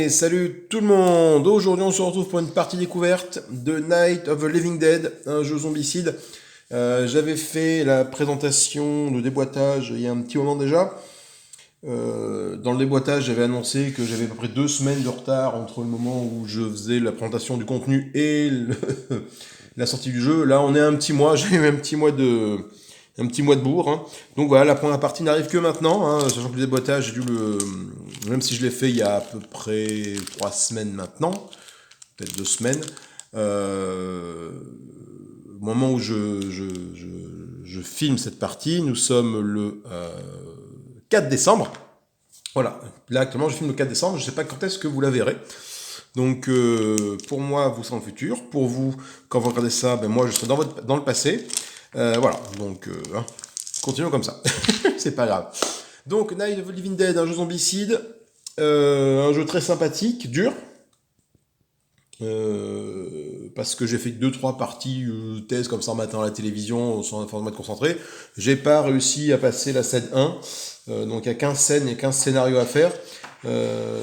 Salut tout le monde! Aujourd'hui on se retrouve pour une partie découverte de Night of the Living Dead, un jeu zombicide. J'avais fait la présentation, le déboîtage il y a un petit moment déjà. Dans le déboîtage j'avais annoncé que j'avais à peu près 2 semaines de retard entre le moment où je faisais la présentation du contenu et la sortie du jeu. Là on est à un petit mois, j'ai eu un petit mois de bourre, hein. Donc voilà, la première partie n'arrive que maintenant, hein, sachant que le déboîtage, j'ai dû le. Même si je l'ai fait il y a à peu près 3 semaines maintenant, peut-être 2 semaines, au moment où je filme cette partie, nous sommes le 4 décembre. Voilà, là actuellement je filme le 4 décembre, je ne sais pas quand est-ce que vous la verrez. Donc pour moi, vous serez dans le futur. Pour vous, quand vous regardez ça, ben, moi je serai dans le passé. Voilà, donc continuons comme ça. C'est pas grave. Donc Night of the Living Dead, un jeu zombicide, un jeu très sympathique, dur. Parce que j'ai fait 2-3 parties thèse comme ça en matin à la télévision sans forcément être concentré. J'ai pas réussi à passer la scène 1. Donc il y a 15 scènes et 15 scénarios à faire.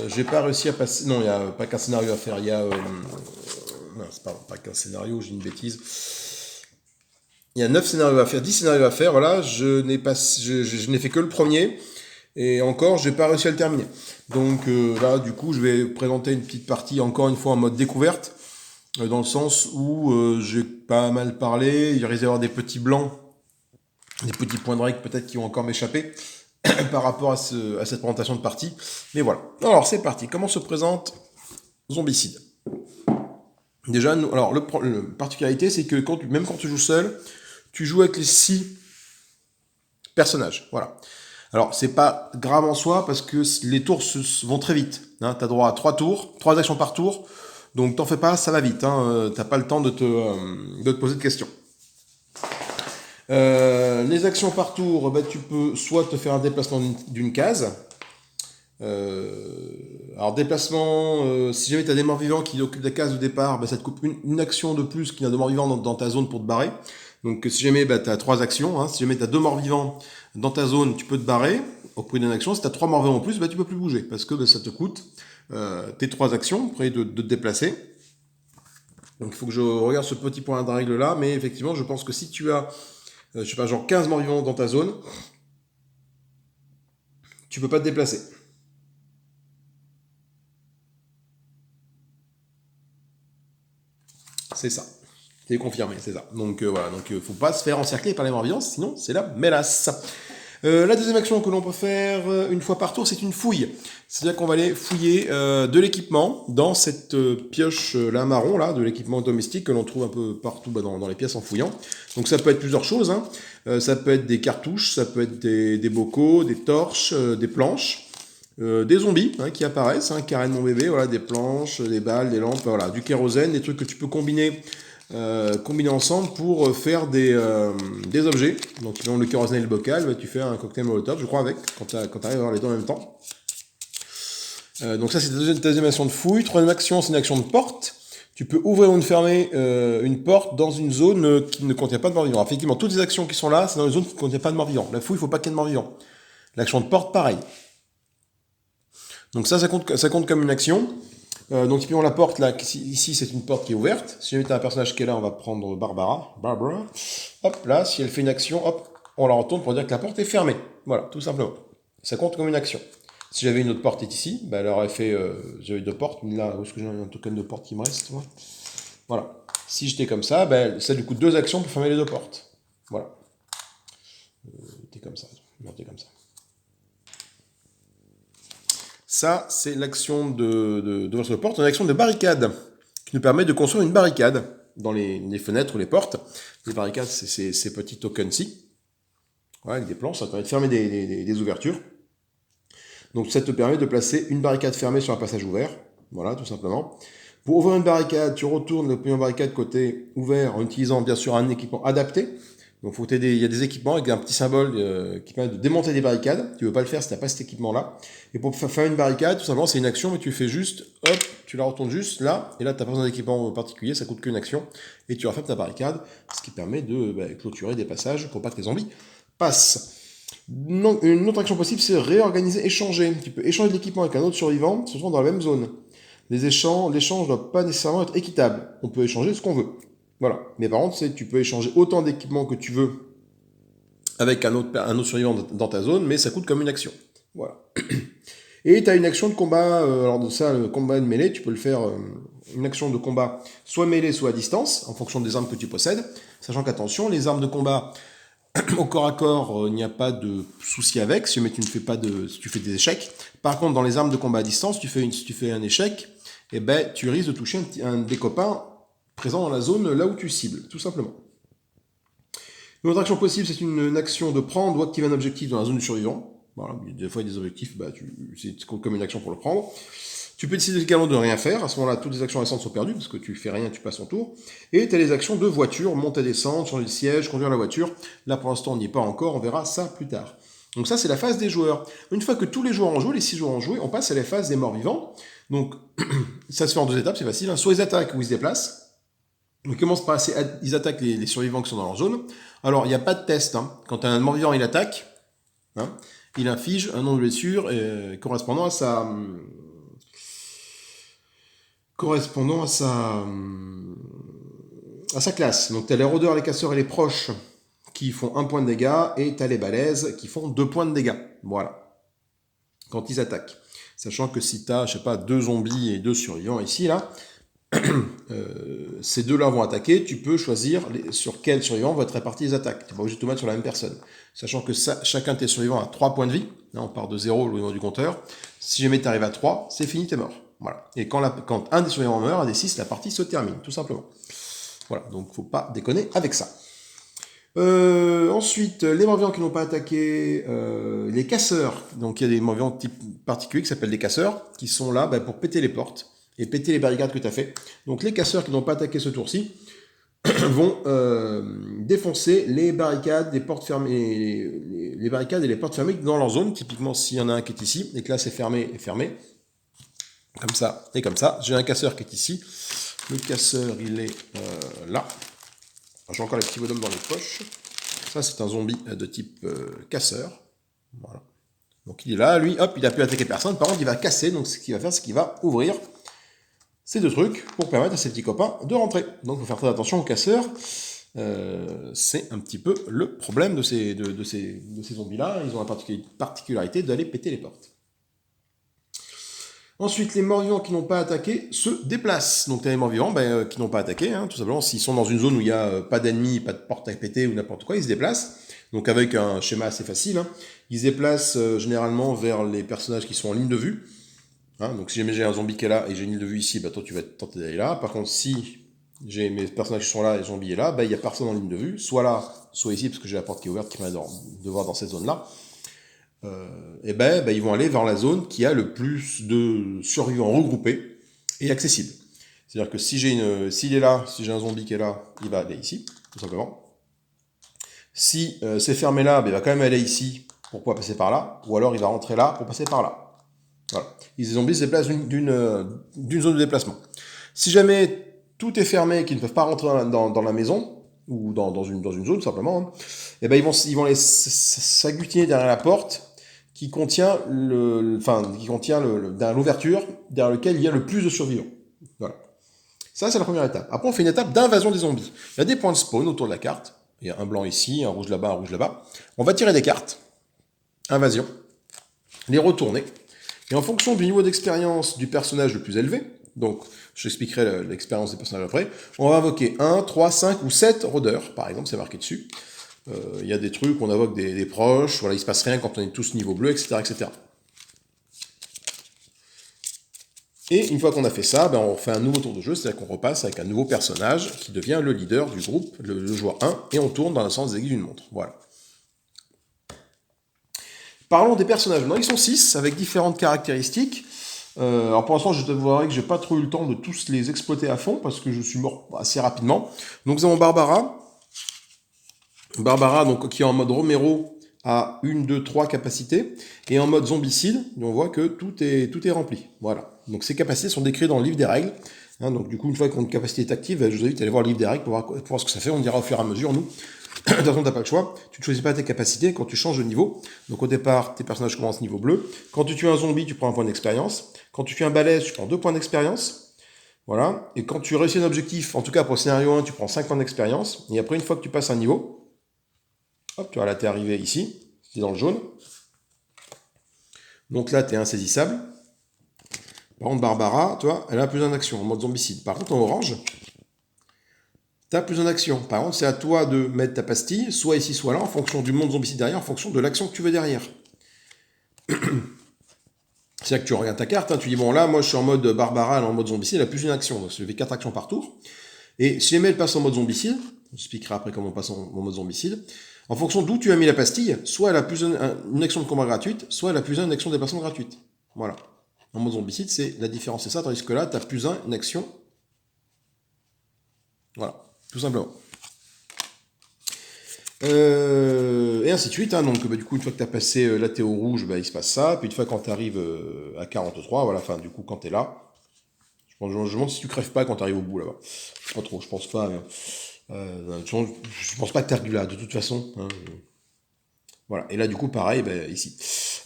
J'ai pas réussi à passer. Non, il n'y a pas qu'un scénario à faire. Il y a. Non, c'est pas qu'un scénario, j'ai une bêtise. Il y a 9 scénarios à faire, 10 scénarios à faire. Voilà, je n'ai fait que le premier. Et encore, j'ai pas réussi à le terminer. Donc là, du coup, je vais présenter une petite partie, encore une fois, en mode découverte, dans le sens où j'ai pas mal parlé, il risque d'y avoir des petits blancs, des petits points de règle peut-être qui vont encore m'échapper par rapport à cette présentation de partie. Mais voilà. Alors, c'est parti. Comment se présente Zombicide? Déjà, alors, la particularité, c'est que même quand tu joues seul, tu joues avec les 6 personnages. Voilà. Alors, c'est pas grave en soi parce que les tours vont très vite. Hein. Tu as droit à 3 tours, 3 actions par tour. Donc, t'en fais pas, ça va vite. Hein. T'as pas le temps de te poser de questions. Les actions par tour, bah, tu peux soit te faire un déplacement d'une case. Alors, déplacement, si jamais tu as des morts vivants qui occupent la case de départ, bah, ça te coupe une action de plus qu'il y a de morts vivants dans ta zone pour te barrer. Donc, si jamais bah, tu as 3 actions, hein, si jamais tu as 2 morts vivants dans ta zone, tu peux te barrer au prix d'une action. Si tu as 3 morts vivants en plus, bah, tu peux plus bouger parce que bah, ça te coûte tes 3 actions près de te déplacer. Donc, il faut que je regarde ce petit point de règle là, mais effectivement, je pense que si tu as, je sais pas, genre 15 morts vivants dans ta zone, tu peux pas te déplacer. C'est ça. C'est confirmé, c'est ça. Donc voilà, donc faut pas se faire encercler par les morts vivants, sinon c'est la mélasse. La deuxième action que l'on peut faire une fois par tour, c'est une fouille. C'est-à-dire qu'on va aller fouiller de l'équipement dans cette pioche là marron là, de l'équipement domestique que l'on trouve un peu partout dans les pièces en fouillant. Donc ça peut être plusieurs choses. Hein. Ça peut être des cartouches, ça peut être des bocaux, des torches, des planches. Des zombies hein, qui apparaissent, hein, Karen mon bébé, voilà, des planches, des balles, des lampes, voilà, du kérosène, des trucs que tu peux combiner ensemble pour faire des objets. Donc, tu mets le kérosène et le bocal, bah, tu fais un cocktail molotov, je crois, avec, quand tu arrives à avoir les deux en même temps. Donc, ça, c'est ta deuxième action de fouille. Troisième action, c'est une action de porte. Tu peux ouvrir ou fermer une porte dans une zone qui ne contient pas de mort-vivant. Effectivement, toutes les actions qui sont là, c'est dans une zone qui ne contient pas de mort-vivant. La fouille, il ne faut pas qu'il y ait de mort-vivant. L'action de porte, pareil. Donc ça compte comme une action. Donc typiquement la porte là, ici c'est une porte qui est ouverte. Si jamais tu as un personnage qui est là, on va prendre Barbara. Hop là, si elle fait une action, hop, on la retourne pour dire que la porte est fermée. Voilà, tout simplement. Ça compte comme une action. Si j'avais une autre porte ici, bah, elle aurait fait. J'avais 2 portes, là, où est-ce que j'ai un token de porte qui me reste moi. Voilà. Si j'étais comme ça, bah, ça du coup 2 actions pour fermer les 2 portes. Voilà. T'es comme ça. T'es comme ça. Ça, c'est l'action de votre porte, une action de barricade, qui nous permet de construire une barricade dans les fenêtres ou les portes. Les barricades, c'est ces petits tokens-ci. Voilà, avec des plans, ça permet de fermer des ouvertures. Donc ça te permet de placer une barricade fermée sur un passage ouvert. Voilà, tout simplement. Pour ouvrir une barricade, tu retournes le premier barricade côté ouvert en utilisant bien sûr un équipement adapté. Donc il y a des équipements avec un petit symbole qui permet de démonter des barricades. Tu ne veux pas le faire si tu n'as pas cet équipement-là. Et pour faire une barricade, tout simplement, c'est une action, mais tu fais juste, hop, tu la retournes juste là, et là, tu n'as pas besoin d'équipement particulier, ça coûte qu'une action, et tu refermes ta barricade, ce qui permet de clôturer des passages pour pas que les zombies passent. Non, une autre action possible, c'est réorganiser, échanger. Tu peux échanger de l'équipement avec un autre survivant, ce sont dans la même zone. L'échange ne doit pas nécessairement être équitable. On peut échanger ce qu'on veut. Voilà. Mais par contre, tu peux échanger autant d'équipements que tu veux avec un autre survivant dans ta zone, mais ça coûte comme une action. Voilà. Et tu as une action de combat, alors de ça, le combat de mêlée, tu peux le faire, une action de combat soit mêlée, soit à distance, en fonction des armes que tu possèdes, sachant qu'attention, les armes de combat au corps à corps, il n'y a pas de souci avec, si tu ne fais pas si tu fais des échecs. Par contre, dans les armes de combat à distance, si tu fais un échec, eh ben, tu risques de toucher un des copains présents dans la zone là où tu cibles, tout simplement. Une autre action possible, c'est une action de prendre ou activer un objectif dans la zone du survivant. Voilà, des fois, il y a des objectifs, c'est comme une action pour le prendre. Tu peux décider également de rien faire. À ce moment-là, toutes les actions récentes sont perdues parce que tu fais rien, tu passes ton tour. Et tu as les actions de voiture, monter, descendre, changer de siège, conduire la voiture. Là, pour l'instant, on n'y est pas encore. On verra ça plus tard. Donc ça, c'est la phase des joueurs. Une fois que tous les joueurs ont joué, les 6 joueurs ont joué, on passe à la phase des morts vivants. Donc, ça se fait en 2 étapes, c'est facile. Hein. Soit ils attaquent ou ils se déplacent. On commence par ils attaquent les survivants qui sont dans leur zone. Alors, il n'y a pas de test. Hein. Quand un mort vivant, il attaque, hein, il inflige un nombre de blessures correspondant à sa classe. Donc tu as les rôdeurs, les casseurs et les proches qui font 1 point de dégâts, et tu as les balèzes qui font 2 points de dégâts. Voilà. Quand ils attaquent. Sachant que si tu as, je sais pas, 2 zombies et 2 survivants ici, là, ces deux-là vont attaquer, tu peux choisir sur quel survivant va être répartis les attaques. Tu n'es pas obligé de tout mettre sur la même personne. Sachant que chacun de tes survivants a 3 points de vie. Là, on part de 0 au niveau du compteur. Si jamais tu arrives à 3, c'est fini, t'es mort. Voilà. Et quand un des survivants meurt, un des 6, la partie se termine, tout simplement. Voilà, donc faut pas déconner avec ça. Ensuite, les morts-vivants qui n'ont pas attaqué, les casseurs. Donc il y a des morts-vivants de type particulier qui s'appellent des casseurs, qui sont là pour péter les portes et péter les barricades que tu as fait. Donc les casseurs qui n'ont pas attaqué ce tour-ci vont défoncer les barricades, les portes fermées, les barricades et les portes fermées dans leur zone. Typiquement, s'il y en a un qui est ici, et que là c'est fermé et fermé, comme ça et comme ça. J'ai un casseur qui est ici. Le casseur, il est là. J'ai encore les petits bonhommes dans les poches. Ça, c'est un zombie de type casseur. Voilà. Donc il est là, lui, hop, il a pu attaquer personne. Par contre, il va casser. Donc ce qu'il va faire, c'est qu'il va ouvrir ces 2 trucs pour permettre à ses petits copains de rentrer. Donc il faut faire très attention aux casseurs. C'est un petit peu le problème de ces zombies-là. Ils ont la particularité d'aller péter les portes. Ensuite, les morts-vivants qui n'ont pas attaqué se déplacent. Donc, les morts-vivants qui n'ont pas attaqué, hein, tout simplement, s'ils sont dans une zone où il n'y a pas d'ennemis, pas de porte à péter ou n'importe quoi, ils se déplacent. Donc, avec un schéma assez facile, hein, ils se déplacent généralement vers les personnages qui sont en ligne de vue. Hein, donc, si jamais j'ai un zombie qui est là et j'ai une ligne de vue ici, toi, tu vas tenter d'aller là. Par contre, si j'ai mes personnages qui sont là et le zombie est là, il n'y a personne en ligne de vue, soit là, soit ici, parce que j'ai la porte qui est ouverte qui permet de voir dans cette zone-là. Ils vont aller vers la zone qui a le plus de survivants regroupés et accessibles. C'est-à-dire que s'il est là, si j'ai un zombie qui est là, il va aller ici, tout simplement. Si c'est fermé là, il va quand même aller ici pour pouvoir passer par là, ou alors il va rentrer là pour passer par là. Voilà. Les zombies se déplacent d'une zone de déplacement. Si jamais tout est fermé et qu'ils ne peuvent pas rentrer dans la maison, ou dans une zone, tout simplement, hein, ils vont les s'agglutiner derrière la porte qui contient l'ouverture derrière laquelle il y a le plus de survivants. Voilà. Ça, c'est la première étape. Après, on fait une étape d'invasion des zombies. Il y a des points de spawn autour de la carte. Il y a un blanc ici, un rouge là-bas, un rouge là-bas. On va tirer des cartes. Invasion. Les retourner. Et en fonction du niveau d'expérience du personnage le plus élevé, donc je expliquerai l'expérience des personnages après, on va invoquer 1, 3, 5 ou 7 rôdeurs, par exemple, c'est marqué dessus. Il y a des trucs, on invoque des proches, voilà, il se passe rien quand on est tous niveau bleu, etc. etc. Et une fois qu'on a fait ça, on fait un nouveau tour de jeu, c'est-à-dire qu'on repasse avec un nouveau personnage qui devient le leader du groupe, le joueur 1, et on tourne dans le sens des aiguilles d'une montre. Voilà. Parlons des personnages. Maintenant, ils sont 6, avec différentes caractéristiques. Alors pour l'instant, je t'avouerai que j'ai pas trop eu le temps de tous les exploiter à fond, parce que je suis mort assez rapidement. Donc nous avons Barbara, donc, qui est en mode Romero à 1, 2, 3 capacités, et en mode zombicide, on voit que tout est rempli. Voilà. Donc ces capacités sont décrites dans le livre des règles. Hein, donc du coup, une fois qu'une capacité est active, je vous invite à aller voir le livre des règles pour voir ce que ça fait. On dira au fur et à mesure, nous, De toute façon, tu n'as pas le choix. Tu ne choisis pas tes capacités quand tu changes de niveau. Donc au départ, tes personnages commencent niveau bleu. Quand tu tues un zombie, tu prends un point d'expérience. Quand tu tues un balèze, tu prends 2 points d'expérience. Voilà. Et quand tu réussis un objectif, en tout cas pour le scénario 1, tu prends 5 points d'expérience. Et après, une fois que tu passes un niveau, hop, tu vois, là, tu es arrivé ici. Tu es dans le jaune. Donc là, tu es insaisissable. Par contre, Barbara, tu vois, elle a plus en action en mode zombicide. Par contre, en orange, tu as plus en action. Par contre, c'est à toi de mettre ta pastille, soit ici, soit là, en fonction du monde zombicide derrière, en fonction de l'action que tu veux derrière. C'est là que tu regardes ta carte, hein, tu dis, bon là, moi je suis en mode Barbara, elle est en mode zombicide, elle a plus d'une action, donc je fais 4 actions par tour. Et si jamais elle passe en mode zombicide, je expliquerai après comment on passe en mode zombicide, en fonction d'où tu as mis la pastille, soit elle a plus une action de combat gratuite, soit elle a plus une action de déplacement gratuite. Voilà. En mode zombicide, c'est la différence, c'est ça, tandis que là, tu as plus une action. Voilà, tout simplement. Et ainsi de suite, hein. Donc du coup, une fois que tu as passé la Théo rouge, il se passe ça, puis une fois quand tu arrives à 43, voilà, enfin du coup quand tu es là, je me demande si tu crèves pas quand tu arrives au bout là-bas. Pas trop, je pense pas. Je pense pas que tu arrives là, de toute façon. Hein. Voilà, et là du coup pareil, ici.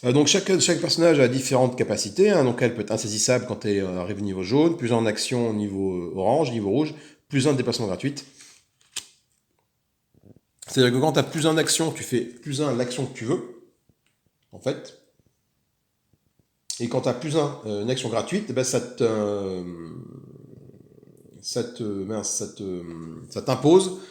Donc chaque personnage a différentes capacités, hein. Donc elle peut être insaisissable quand elle arrive au niveau jaune, plus en action au niveau orange, niveau rouge, plus un de déplacement gratuite. C'est-à-dire que quand tu as plus un d'action, tu fais plus un l'action que tu veux, en fait. Et quand tu as plus une action gratuite, ça t'impose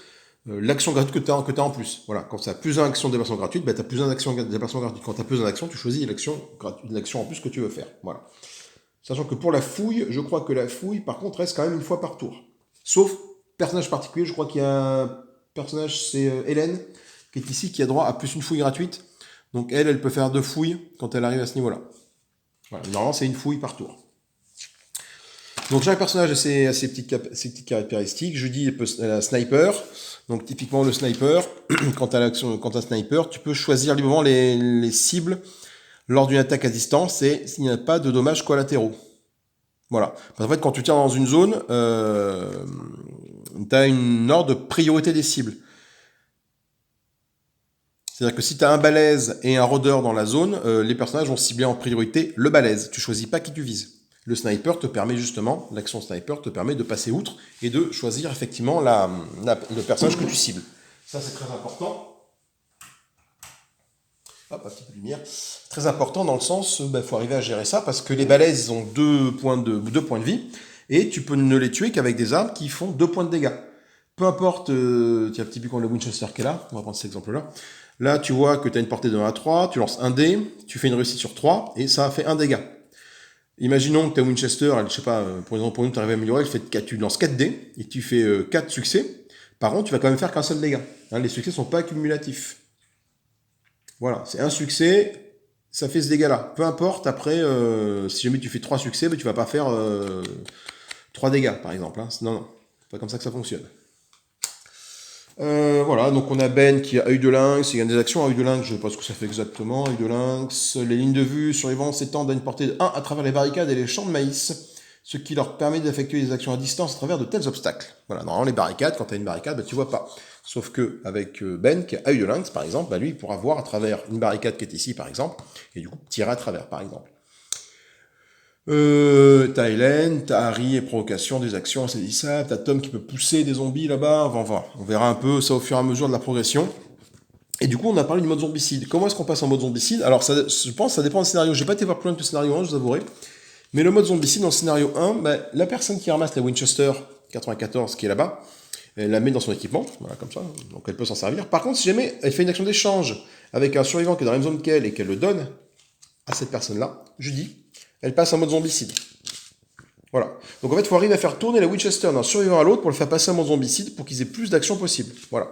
l'action gratuite que tu as en plus. Voilà. Quand tu as plus un action de déplacement gratuite, tu as plus un action de déplacement gratuite. Quand tu as plus un action, tu choisis l'action en plus que tu veux faire. Voilà. Sachant que pour la fouille, je crois que la fouille, par contre, reste quand même une fois par tour. Sauf personnage particulier, je crois qu'il y a un personnage, c'est Hélène, qui est ici, qui a droit à plus une fouille gratuite. Donc elle peut faire 2 fouilles quand elle arrive à ce niveau-là. Voilà. Normalement, c'est une fouille par tour. Donc chaque personnage a ses petites caractéristiques. Je dis sniper. Donc typiquement le sniper, quand tu as sniper, tu peux choisir librement les cibles lors d'une attaque à distance et s'il n'y a pas de dommages collatéraux. Voilà. Parce qu'en fait, quand tu tires dans une zone, tu as une ordre de priorité des cibles. C'est-à-dire que si tu as un balèze et un rôdeur dans la zone, les personnages vont cibler en priorité le balèze. Tu choisis pas qui tu vises. Le sniper te permet justement, l'action sniper te permet de passer outre et de choisir effectivement le personnage que tu cibles. Ça, c'est très important. Hop, un petit peu de lumière. Très important dans le sens, faut arriver à gérer ça parce que les balèzes, ils ont 2 points de vie et tu peux ne les tuer qu'avec des armes qui font 2 points de dégâts. Peu importe, tiens, typiquement le Winchester qui est là, on va prendre cet exemple-là. Là, tu vois que tu as une portée de 1 à 3, tu lances un dé, tu fais une réussite sur 3 et ça fait un dégât. Imaginons que tu as Winchester, je sais pas, pour exemple, pour nous, tu arrives à améliorer, tu lances 4 dés et tu fais 4 succès. Par contre, tu vas quand même faire qu'un seul dégât. Hein, les succès ne sont pas cumulatifs. Voilà, c'est un succès, ça fait ce dégât-là. Peu importe, après, si jamais tu fais 3 succès, tu vas pas faire 3 dégâts, par exemple. Hein. Non, c'est pas comme ça que ça fonctionne. Voilà, donc on a Ben qui a œil de lynx, il y a des actions à œil de lynx, je ne sais pas ce que ça fait exactement, œil de lynx, les lignes de vue survivantes s'étendent à une portée de 1 à travers les barricades et les champs de maïs, ce qui leur permet d'effectuer des actions à distance à travers de tels obstacles. Voilà, normalement les barricades, quand tu as une barricade, tu vois pas. Sauf que avec Ben qui a œil de lynx, par exemple, lui il pourra voir à travers une barricade qui est ici, par exemple, et du coup tirer à travers, par exemple. T'as Hélène, t'as Harry et provocation, des actions insaisissables, t'as Tom qui peut pousser des zombies là-bas, on verra un peu ça au fur et à mesure de la progression. Et du coup, on a parlé du mode zombicide. Comment est-ce qu'on passe en mode zombicide? Alors, je pense que ça dépend du scénario. J'ai pas été voir plus loin que le scénario 1, je vous avouerai. Mais le mode zombicide, dans le scénario 1, la personne qui ramasse la Winchester 94 qui est là-bas, elle la met dans son équipement, voilà, comme ça, donc elle peut s'en servir. Par contre, si jamais elle fait une action d'échange avec un survivant qui est dans la même zone qu'elle et qu'elle le donne à cette personne-là, je dis, elle passe en mode zombicide. Voilà. Donc en fait, il faut arriver à faire tourner la Winchester d'un survivant à l'autre pour le faire passer en mode zombicide pour qu'ils aient plus d'actions possibles. Voilà.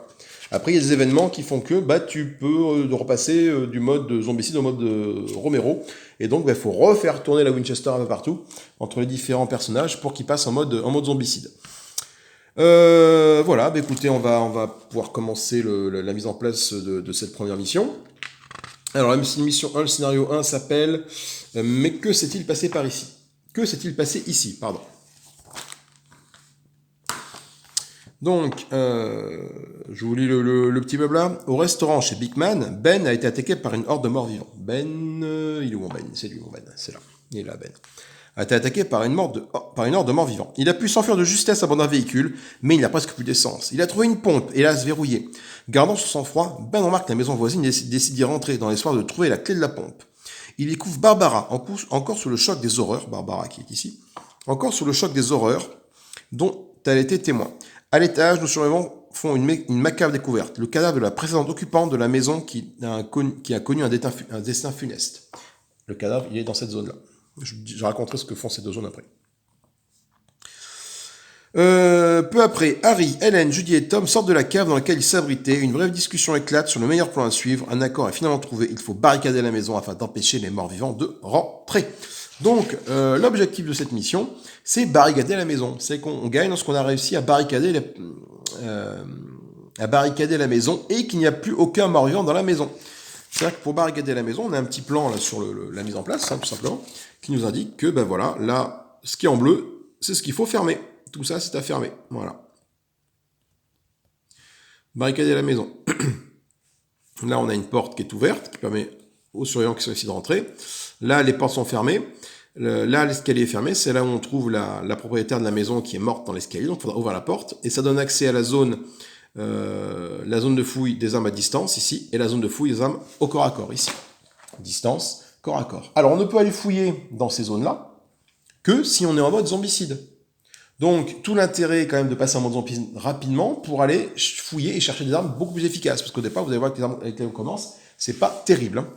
Après, il y a des événements qui font que tu peux repasser du mode zombicide au mode Romero. Et donc, il faut refaire tourner la Winchester un peu partout entre les différents personnages pour qu'ils passent en mode zombicide. Voilà, écoutez, on va pouvoir commencer la mise en place de cette première mission. Alors, la mission 1, le scénario 1 s'appelle « Mais que s'est-il passé par ici ?» Que s'est-il passé ici, pardon. Donc, je vous lis le petit blabla. Au restaurant chez Big Man, Ben a été attaqué par une horde de morts vivants. Ben, il est où mon Ben? C'est lui mon Ben, c'est là. Il est là Ben. A été attaqué par une horde de morts vivants. Il a pu s'enfuir de justesse à bord d'un véhicule, mais il n'a presque plus d'essence. Il a trouvé une pompe, hélas verrouillée. Gardant son sang-froid, Ben remarque la maison voisine et décide d'y rentrer dans l'espoir de trouver la clé de la pompe. Il découvre Barbara, encore sous le choc des horreurs, Barbara qui est ici, encore sous le choc des horreurs dont elle était témoin. À l'étage, nos survivants font une macabre découverte, le cadavre de la précédente occupante de la maison qui a connu un destin funeste. Le cadavre, il est dans cette zone-là. Je raconterai ce que font ces deux zones après. Peu après, Harry, Helen, Judy et Tom sortent de la cave dans laquelle ils s'abritaient. Une brève discussion éclate sur le meilleur plan à suivre. Un accord est finalement trouvé. Il faut barricader la maison afin d'empêcher les morts vivants de rentrer. Donc, l'objectif de cette mission, c'est barricader la maison. C'est qu'on gagne lorsqu'on a réussi à barricader la maison et qu'il n'y a plus aucun mort vivant dans la maison. C'est-à-dire que pour barricader la maison, on a un petit plan là sur la mise en place, hein, tout simplement, qui nous indique que, ben voilà, là, ce qui est en bleu, c'est ce qu'il faut fermer. Tout ça, c'est à fermer. Voilà. Barricader la maison. Là, on a une porte qui est ouverte, qui permet aux surveillants qui sont ici de rentrer. Là, les portes sont fermées. Là, l'escalier est fermé. C'est là où on trouve la propriétaire de la maison qui est morte dans l'escalier. Donc, il faudra ouvrir la porte. Et ça donne accès à la zone de fouille des armes à distance, ici, et la zone de fouille des armes au corps à corps, ici. Distance, corps à corps. Alors, on ne peut aller fouiller dans ces zones-là que si on est en mode zombicide. Donc, tout l'intérêt quand même de passer en mode zombicide rapidement pour aller fouiller et chercher des armes beaucoup plus efficaces. Parce qu'au départ, vous allez voir que les armes avec lesquelles on commence, c'est pas terrible. Hein.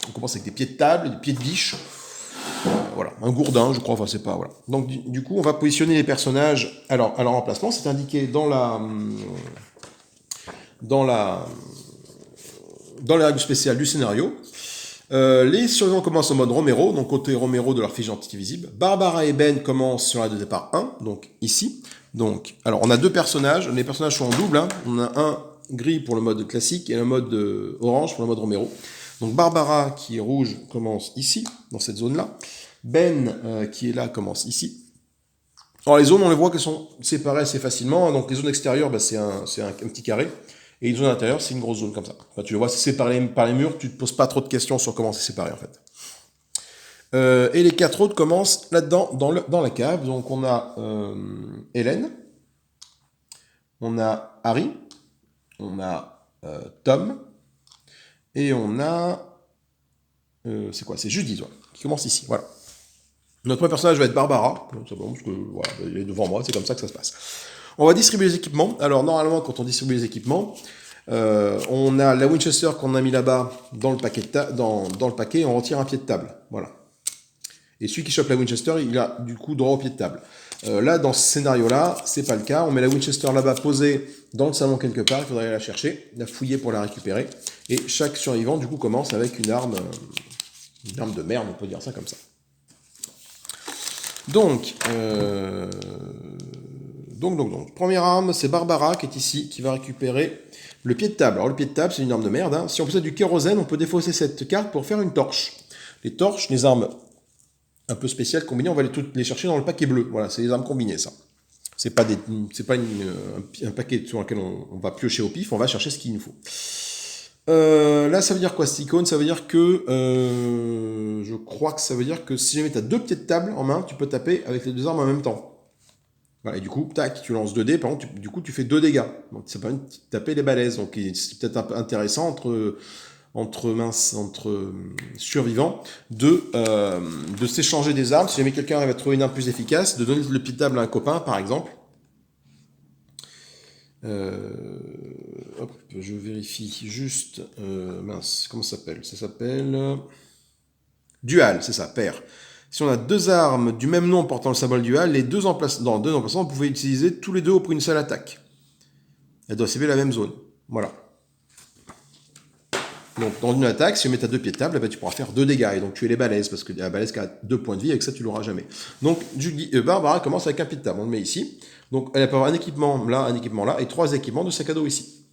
On commence avec des pieds de table, des pieds de biche. Voilà, un gourdin, je crois, enfin c'est pas, voilà. Donc du coup, on va positionner les personnages à leur emplacement, c'est indiqué dans les règles spéciales du scénario. Les survivants commencent en mode Romero, donc côté Romero de leur fiche d'identité visible. Barbara et Ben commencent sur la de départ 1, donc ici. Donc, alors on a deux personnages, les personnages sont en double, hein. On a un gris pour le mode classique et un mode orange pour le mode Romero. Donc Barbara, qui est rouge, commence ici, dans cette zone-là. Ben, qui est là, commence ici. Alors les zones, on les voit qu'elles sont séparées assez facilement. Donc les zones extérieures, bah, c'est un petit carré. Et les zones intérieures, c'est une grosse zone comme ça. Enfin, tu le vois, c'est séparé par les murs, tu ne te poses pas trop de questions sur comment c'est séparé en fait. Et les quatre autres commencent là-dedans, dans la cave. Donc on a Hélène, on a Harry, on a Tom, et on a... c'est quoi? C'est Judy, toi, qui commence ici, voilà. Notre premier personnage va être Barbara, simplement parce que voilà, il est devant moi, c'est comme ça que ça se passe. On va distribuer les équipements. Alors normalement, quand on distribue les équipements, on a la Winchester qu'on a mis là-bas dans le paquet, dans le paquet, on retire un pied de table, voilà. Et celui qui chope la Winchester, il a du coup droit au pied de table. Là, dans ce scénario-là, c'est pas le cas. On met la Winchester là-bas posée dans le salon quelque part. Il faudrait aller la chercher, la fouiller pour la récupérer. Et chaque survivant, du coup, commence avec une arme de merde, on peut dire ça comme ça. Donc, première arme, c'est Barbara qui est ici, qui va récupérer le pied de table. Alors le pied de table, c'est une arme de merde. Hein. Si on possède du kérosène, on peut défausser cette carte pour faire une torche. Les torches, les armes un peu spéciales combinées, on va les chercher dans le paquet bleu. Voilà, c'est les armes combinées, ça. C'est pas un paquet sur lequel on va piocher au pif, on va chercher ce qu'il nous faut. Là, ça veut dire quoi, cette icône? Ça veut dire que... je crois que ça veut dire que si jamais tu as deux pieds de table en main, tu peux taper avec les deux armes en même temps. Voilà, et du coup, tac, tu lances 2 dés, par contre, du coup, tu fais 2 dégâts. Donc, ça permet de taper les balaises. Donc, c'est peut-être un peu intéressant entre survivants de s'échanger des armes. Si jamais quelqu'un arrive à trouver une arme plus efficace, de donner le pied de table à un copain, par exemple. Hop, je vérifie juste. Comment ça s'appelle? Ça s'appelle Dual, c'est ça, pair. Si on a deux armes du même nom portant le symbole dual, les deux emplacements, vous pouvez utiliser tous les deux pour une seule attaque. Elles doivent cibler la même zone. Voilà. Donc, dans une attaque, si on met à deux pieds de table, tu pourras faire 2 dégâts. Et donc, tuer les balaises, parce que la balaise qui a 2 points de vie, avec ça, tu l'auras jamais. Donc, Barbara commence avec un pied de table. On le met ici. Donc, elle peut avoir un équipement là, et 3 équipements de sac à dos ici.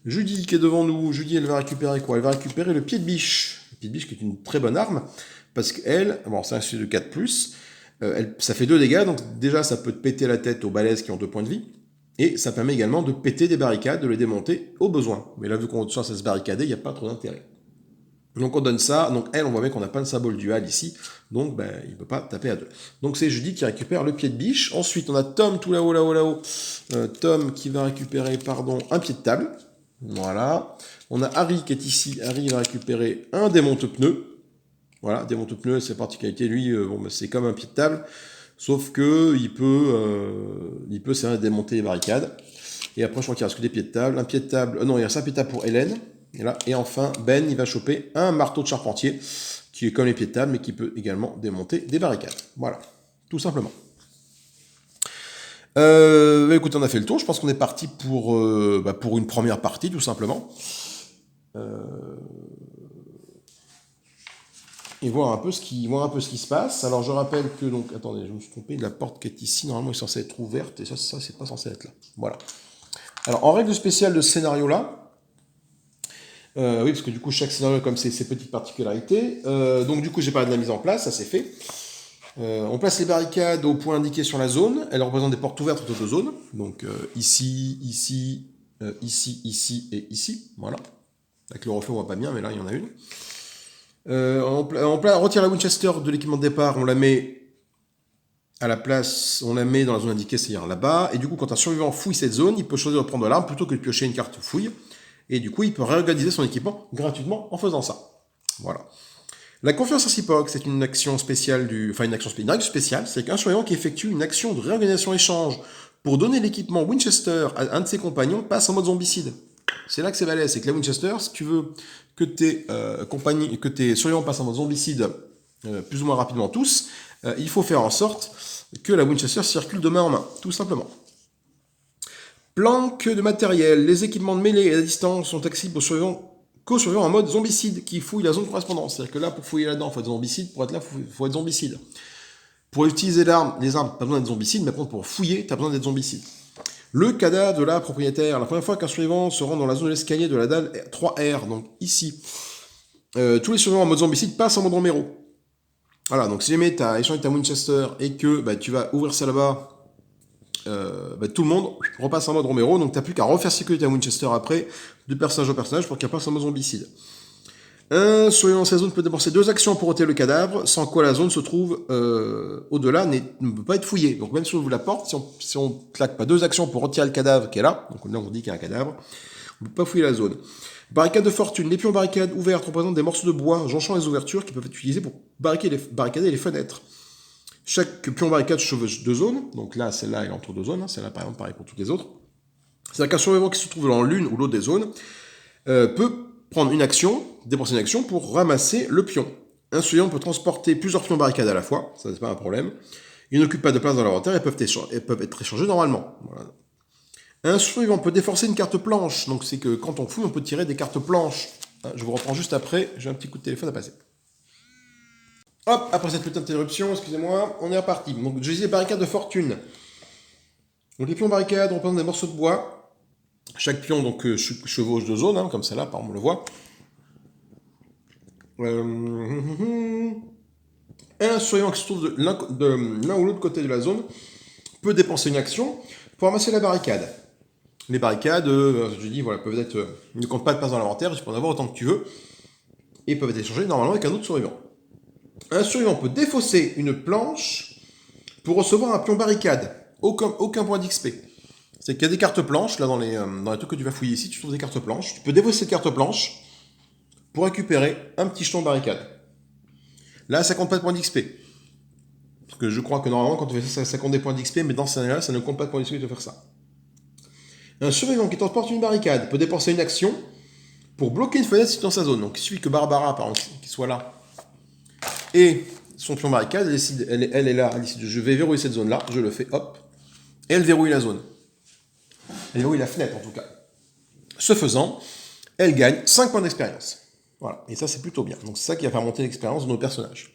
Judy, qui est devant nous, Judy, elle va récupérer quoi? Elle va récupérer le pied de biche. Le pied de biche, qui est une très bonne arme, parce qu'elle, bon, c'est un sujet de 4+, Ça fait 2 dégâts, donc déjà ça peut te péter la tête aux balaises qui ont 2 points de vie, et ça permet également de péter des barricades, de les démonter au besoin. Mais là, vu qu'on cherche à se barricader, il n'y a pas trop d'intérêt. Donc on donne ça, donc elle, on voit bien qu'on n'a pas le symbole dual ici, donc ben, il ne peut pas taper à 2. Donc c'est Judith qui récupère le pied de biche. Ensuite on a Tom tout là-haut. Tom qui va récupérer, un pied de table. Voilà. On a Harry qui est ici. Harry va récupérer un démonte-pneu. Voilà, démonte-pneu, c'est particularité, lui, c'est comme un pied de table, sauf que il peut servir à démonter les barricades. Et après, je crois qu'il reste que des pieds de table. Un pied de table, non, il reste un pied de table pour Hélène. Et enfin, Ben, il va choper un marteau de charpentier, qui est comme les pieds de table, mais qui peut également démonter des barricades. Voilà, tout simplement. Écoute, on a fait le tour. Je pense qu'on est parti pour une première partie, tout simplement. Et voir un peu ce qui se passe. Alors je rappelle que, donc, attendez, je me suis trompé, la porte qui est ici, normalement, est censée être ouverte, et ça c'est pas censé être là. Voilà. Alors, en règle spéciale de ce scénario-là, oui, parce que du coup, chaque scénario a comme ses petites particularités. Donc, du coup, j'ai parlé de la mise en place, ça c'est fait. On place les barricades au point indiqué sur la zone. Elles représentent des portes ouvertes entre 2 zones. Donc, ici, ici et ici. Voilà. Avec le reflet, on voit pas bien, mais là, il y en a une. On retire la Winchester de l'équipement de départ, on la met à la place, on la met dans la zone indiquée, c'est-à-dire là-bas. Et du coup, quand un survivant fouille cette zone, il peut choisir de prendre l'arme plutôt que de piocher une carte fouille. Et du coup, il peut réorganiser son équipement gratuitement en faisant ça. Voilà. La confiance réciproque, c'est une action spéciale une règle spéciale, c'est qu'un survivant qui effectue une action de réorganisation échange pour donner l'équipement Winchester à un de ses compagnons passe en mode zombicide. C'est là que c'est balèze, c'est que la Winchester, si tu veux que tes survivants passent en mode zombicide plus ou moins rapidement tous, il faut faire en sorte que la Winchester circule de main en main, tout simplement. Planque de matériel. Les équipements de mêlée et à distance sont accessibles qu'aux survivants en mode zombicide qui fouillent la zone de correspondance. C'est-à-dire que là, pour fouiller là-dedans, il faut être zombicide. Pour être là, il faut être zombicide. Pour utiliser les armes, pas besoin d'être zombicide, mais pour fouiller, tu as besoin d'être zombicide. Le cadavre de la propriétaire. La première fois qu'un survivant se rend dans la zone de l'escalier de la dalle 3R, donc ici, tous les survivants en mode zombicide passent en mode Romero. Voilà, donc si jamais tu as échangé ta Winchester et que tu vas ouvrir ça là-bas, tout le monde repasse en mode Romero, donc tu n'as plus qu'à refaire circuler ta Winchester après, de personnage au personnage, pour qu'il passe en mode zombicide. Un survivant dans cette zone peut dépenser 2 actions pour ôter le cadavre, sans quoi la zone se trouve au-delà, ne peut pas être fouillée. Donc même si on ouvre la porte, si on claque pas 2 actions pour retirer le cadavre qui est là, donc là on dit qu'il y a un cadavre, on ne peut pas fouiller la zone. Barricade de fortune. Les pions barricades ouvertes représentent des morceaux de bois jonchant les ouvertures qui peuvent être utilisés pour barricader les fenêtres. Chaque pion barricade chevauche 2 zones, donc là, celle-là, elle est entre 2 zones, hein. Celle-là, par exemple, pareil pour toutes les autres. C'est-à-dire qu'un survivant qui se trouve dans l'une ou l'autre des zones peut prendre une action, dépenser une action pour ramasser le pion. Un survivant peut transporter plusieurs pions barricades à la fois, ça c'est pas un problème. Ils n'occupent pas de place dans l'inventaire et peuvent être échangés normalement. Voilà. Un survivant peut déforcer une carte planche, donc c'est que quand on fouille, on peut tirer des cartes planches. Je vous reprends juste après, j'ai un petit coup de téléphone à passer. Hop, après cette petite interruption, excusez-moi, on est reparti. Donc je disais barricade de fortune. Donc les pions barricades représentent des morceaux de bois. Chaque pion donc chevauche 2 zones, hein, comme celle-là, par exemple, on le voit. Un survivant qui se trouve de l'un ou l'autre côté de la zone peut dépenser une action pour ramasser la barricade. Les barricades, je dis, voilà, peuvent être, ne comptent pas de place dans l'inventaire, tu peux en avoir autant que tu veux, et peuvent être échangés normalement avec un autre survivant. Un survivant peut défausser une planche pour recevoir un pion barricade. Aucun point d'XP. C'est qu'il y a des cartes planches, là dans les trucs que tu vas fouiller ici, tu trouves des cartes planches. Tu peux défausser cette carte planche pour récupérer un petit jeton barricade. Là, ça compte pas de points d'XP. Parce que je crois que normalement, quand tu fais ça compte des points d'XP, mais dans ce scénario-là, ça ne compte pas de points d'XP de faire ça. Un survivant qui transporte une barricade peut dépenser une action pour bloquer une fenêtre située dans sa zone. Donc il suffit que Barbara, par exemple, qui soit là, et son pion barricade, elle est là, elle décide, je vais verrouiller cette zone-là, je le fais, hop, et elle verrouille la zone. Elle verrouille la fenêtre, en tout cas. Ce faisant, elle gagne 5 points d'expérience. Voilà, et ça c'est plutôt bien. Donc c'est ça qui va faire monter l'expérience de nos personnages.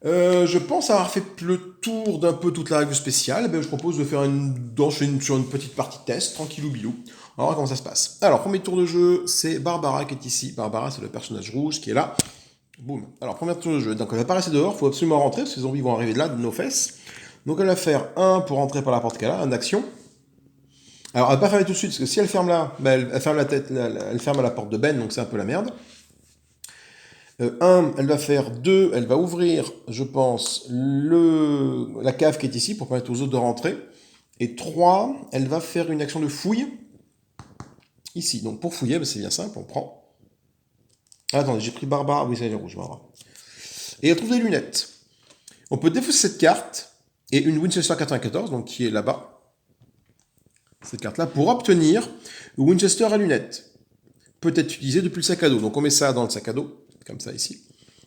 Je pense avoir fait le tour d'un peu toute la règle spéciale. Je propose de faire d'enchaîner sur une petite partie test, tranquillou bilou. On va voir comment ça se passe. Alors, premier tour de jeu, c'est Barbara qui est ici. Barbara, c'est le personnage rouge qui est là. Boum. Alors, première tour de jeu. Donc, elle va pas rester dehors, il faut absolument rentrer, parce que les zombies vont arriver de là, de nos fesses. Donc, elle va faire 1 pour rentrer par la porte qu'elle a, un d'action. Alors, elle va pas fermer tout de suite, parce que si elle ferme là, ben, elle ferme la tête, elle ferme à la porte de Ben, donc c'est un peu la merde. 1, elle va faire 2, elle va ouvrir, je pense, la cave qui est ici pour permettre aux autres de rentrer. Et 3, elle va faire une action de fouille ici. Donc pour fouiller, ben, c'est bien simple, on prend. Ah, attendez, j'ai pris Barbara, oui, c'est les rouges, Barbara. Et elle trouve des lunettes. On peut défausser cette carte et une Winchester 94, donc qui est là-bas. Cette carte-là, pour obtenir Winchester à lunettes. Peut être utilisée depuis le sac à dos. Donc on met ça dans le sac à dos, comme ça ici.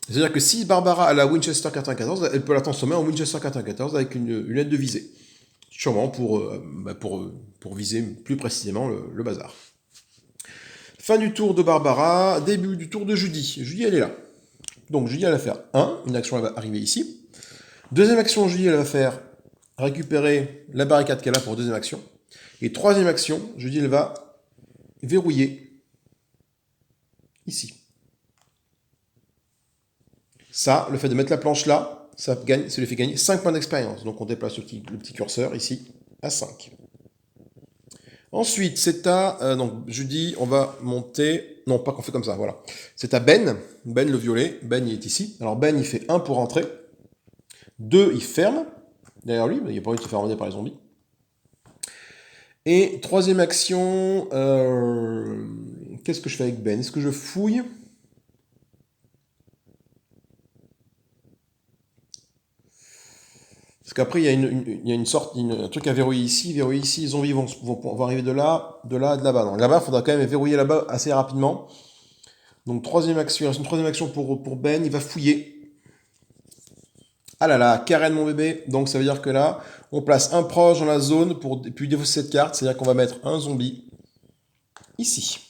C'est-à-dire que si Barbara a la Winchester 94, elle peut la transformer en Winchester 94 avec une lunette de visée. Sûrement pour viser plus précisément le bazar. Fin du tour de Barbara, début du tour de Judy. Judy, elle est là. Donc Judy, elle va faire 1, une action, elle va arriver ici. Deuxième action, Judy, elle va faire récupérer la barricade qu'elle a pour deuxième action. Et troisième action, Judy, elle va verrouiller ici. Ça, le fait de mettre la planche là, ça lui fait gagner 5 points d'expérience. Donc on déplace le petit curseur ici à 5. Ensuite, c'est à... donc Judy, on va monter... Non, pas qu'on fait comme ça, voilà. C'est à Ben. Ben le violet. Ben, il est ici. Alors Ben, il fait 1 pour rentrer. 2, il ferme. Derrière lui, il n'y a pas envie de se faire emmener par les zombies. Et troisième action... qu'est-ce que je fais avec Ben? Est-ce que je fouille? Parce qu'après, il y a une sorte, un truc à verrouiller ici, les zombies vont arriver de là, de là-bas. Donc là-bas, il faudra quand même verrouiller là-bas assez rapidement. Donc troisième action, une troisième action pour Ben, il va fouiller. Ah là là, Karen mon bébé, donc ça veut dire que là, on place un proche dans la zone pour puis défausser cette carte, c'est-à-dire qu'on va mettre un zombie ici.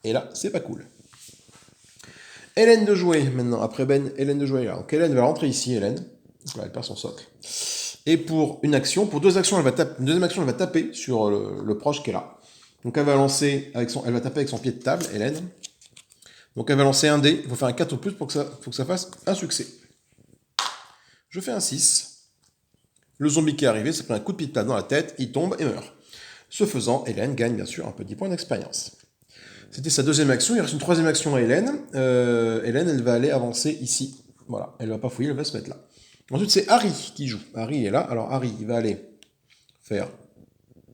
Et là, c'est pas cool. Hélène de jouer maintenant, après Ben, Hélène de jouer là. Donc Hélène va rentrer ici, Hélène. Voilà, elle perd son socle. Et pour une action, pour deux actions, une deuxième action, elle va taper sur le proche qu'elle a. Donc elle va lancer elle va taper avec son pied de table, Hélène. Donc elle va lancer un dé, il faut faire un 4 ou plus pour que ça fasse un succès. Je fais un 6. Le zombie qui est arrivé s'est pris un coup de pied de table dans la tête, il tombe et meurt. Ce faisant, Hélène gagne bien sûr un petit point d'expérience. C'était sa deuxième action, il reste une troisième action à Hélène. Hélène, elle va aller avancer ici. Voilà, elle va pas fouiller, elle va se mettre là. Ensuite, c'est Harry qui joue. Harry est là. Alors, Harry, il va aller faire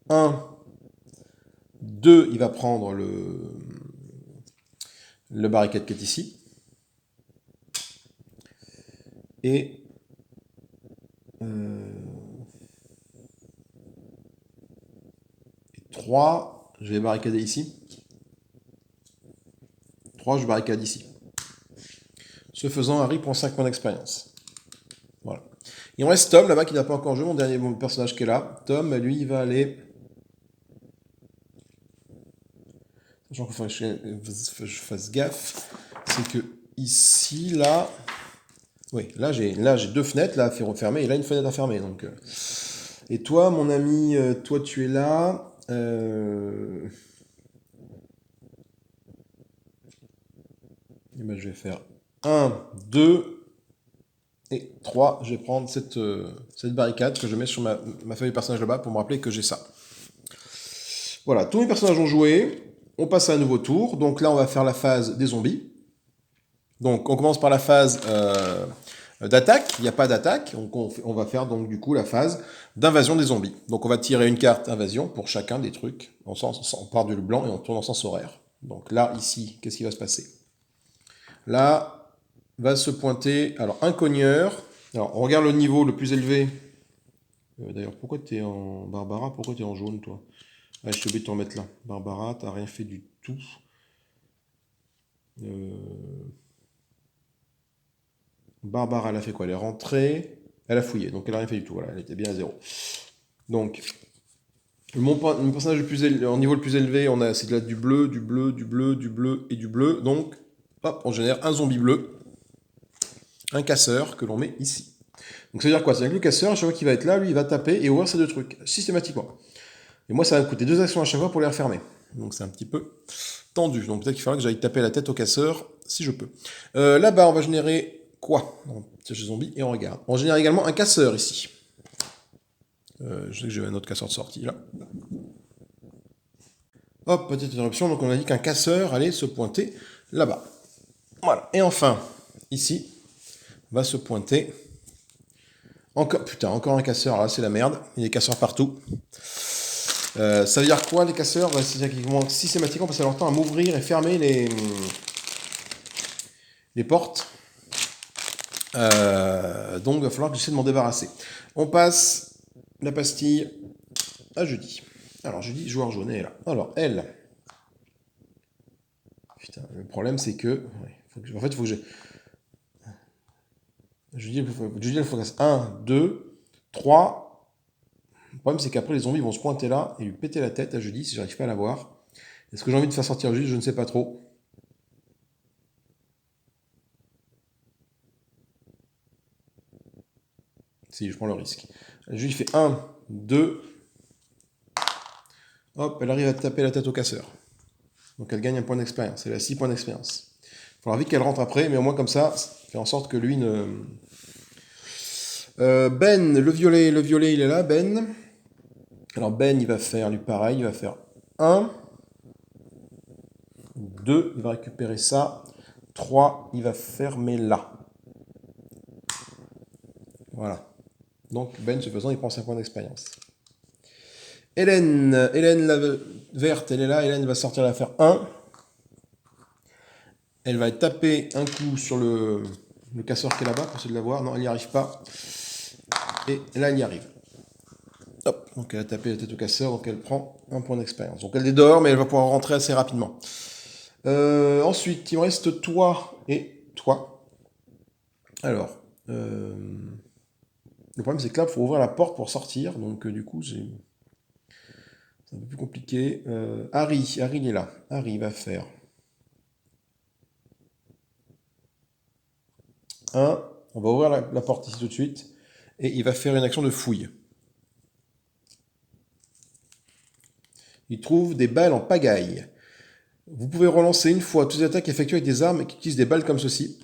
1, 2, il va prendre le barricade qui est ici. Et 3, je vais barricader ici. 3, je barricade ici. Ce faisant, Harry prend 5 points d'expérience. Voilà. Il en reste Tom là-bas qui n'a pas encore joué, mon personnage qui est là. Tom, lui, il va aller. Sachant qu'il faut que je fasse gaffe, c'est que ici, là. Oui, là j'ai deux fenêtres là à fermer et là une fenêtre à fermer. Donc, et toi, mon ami, toi tu es là. Et ben, je vais faire 1, 2 et 3. Je vais prendre cette barricade que je mets sur ma feuille de personnage là-bas pour me rappeler que j'ai ça. Voilà, tous mes personnages ont joué. On passe à un nouveau tour. Donc là, on va faire la phase des zombies. Donc on commence par la phase d'attaque. Il n'y a pas d'attaque. On va faire donc du coup la phase d'invasion des zombies. Donc on va tirer une carte invasion pour chacun des trucs. On part du blanc et on tourne en sens horaire. Donc là, ici, qu'est-ce qui va se passer? Là, va se pointer, alors un cogneur. Alors on regarde le niveau le plus élevé. D'ailleurs, pourquoi tu es en Barbara? Pourquoi tu es en jaune, toi? Ah, je suis obligé de te remettre là. Barbara, t'as rien fait du tout. Barbara, elle a fait quoi? Elle est rentrée. Elle a fouillé, donc elle a rien fait du tout. Voilà, elle était bien à 0. Donc, mon personnage en niveau le plus élevé, c'est du bleu, du bleu, du bleu, du bleu et du bleu. Donc, hop, on génère un zombie bleu, un casseur que l'on met ici. Donc ça veut dire quoi? C'est-à-dire que le casseur, à chaque fois qu'il va être là, lui, il va taper et ouvrir ces deux trucs, systématiquement. Et moi, ça va me coûter 2 actions à chaque fois pour les refermer. Donc c'est un petit peu tendu. Donc peut-être qu'il faudra que j'aille taper la tête au casseur si je peux. Là-bas, on va générer quoi? On cherche les zombies et on regarde. On génère également un casseur ici. Je sais que j'ai un autre casseur de sortie là. Hop, petite interruption. Donc on a dit qu'un casseur allait se pointer là-bas. Voilà. Et enfin, ici, va se pointer. Encore, putain, encore un casseur. Là, c'est la merde. Il y a des casseurs partout. Ça veut dire quoi les casseurs? C'est-à-dire qu'ils vont systématiquement passer leur temps à m'ouvrir et fermer les portes. Donc il va falloir que j'essaie de m'en débarrasser. On passe la pastille à Judy. Alors Judy, joueur jaune, elle est là. Alors elle. Putain, le problème c'est que. Ouais, en fait, il faut que j'ai. Judy, il faut que 1, 2, 3. Le problème c'est qu'après les zombies vont se pointer là et lui péter la tête à Judy si j'arrive pas à la voir. Est-ce que j'ai envie de faire sortir Judy? Je ne sais pas trop. Si, je prends le risque. Judy fait 1, 2. Hop, elle arrive à taper la tête au casseur. Donc elle gagne un point d'expérience. Elle a 6 points d'expérience. Il faudra vite qu'elle rentre après, mais au moins comme ça, fait en sorte que lui ne... Ben, le violet, il est là, Ben. Alors Ben, il va faire lui pareil, il va faire 1, 2, il va récupérer ça, 3, il va fermer là. Voilà. Donc Ben, ce faisant, il prend 5 points d'expérience. Hélène, la verte, elle est là, Hélène va sortir, elle va faire 1. Elle va taper un coup sur le casseur qui est là-bas pour essayer de la voir. Non, elle n'y arrive pas. Et là, elle y arrive. Hop, donc elle a tapé la tête au casseur, donc elle prend un point d'expérience. Donc elle est dehors, mais elle va pouvoir rentrer assez rapidement. Ensuite, il me reste toi et toi. Alors, le problème c'est que là, il faut ouvrir la porte pour sortir, donc du coup, c'est un peu plus compliqué. Harry, il est là. Harry va faire 1. On va ouvrir la porte ici tout de suite, et il va faire une action de fouille. Il trouve des balles en pagaille. Vous pouvez relancer une fois toutes les attaques effectuées avec des armes qui utilisent des balles comme ceci.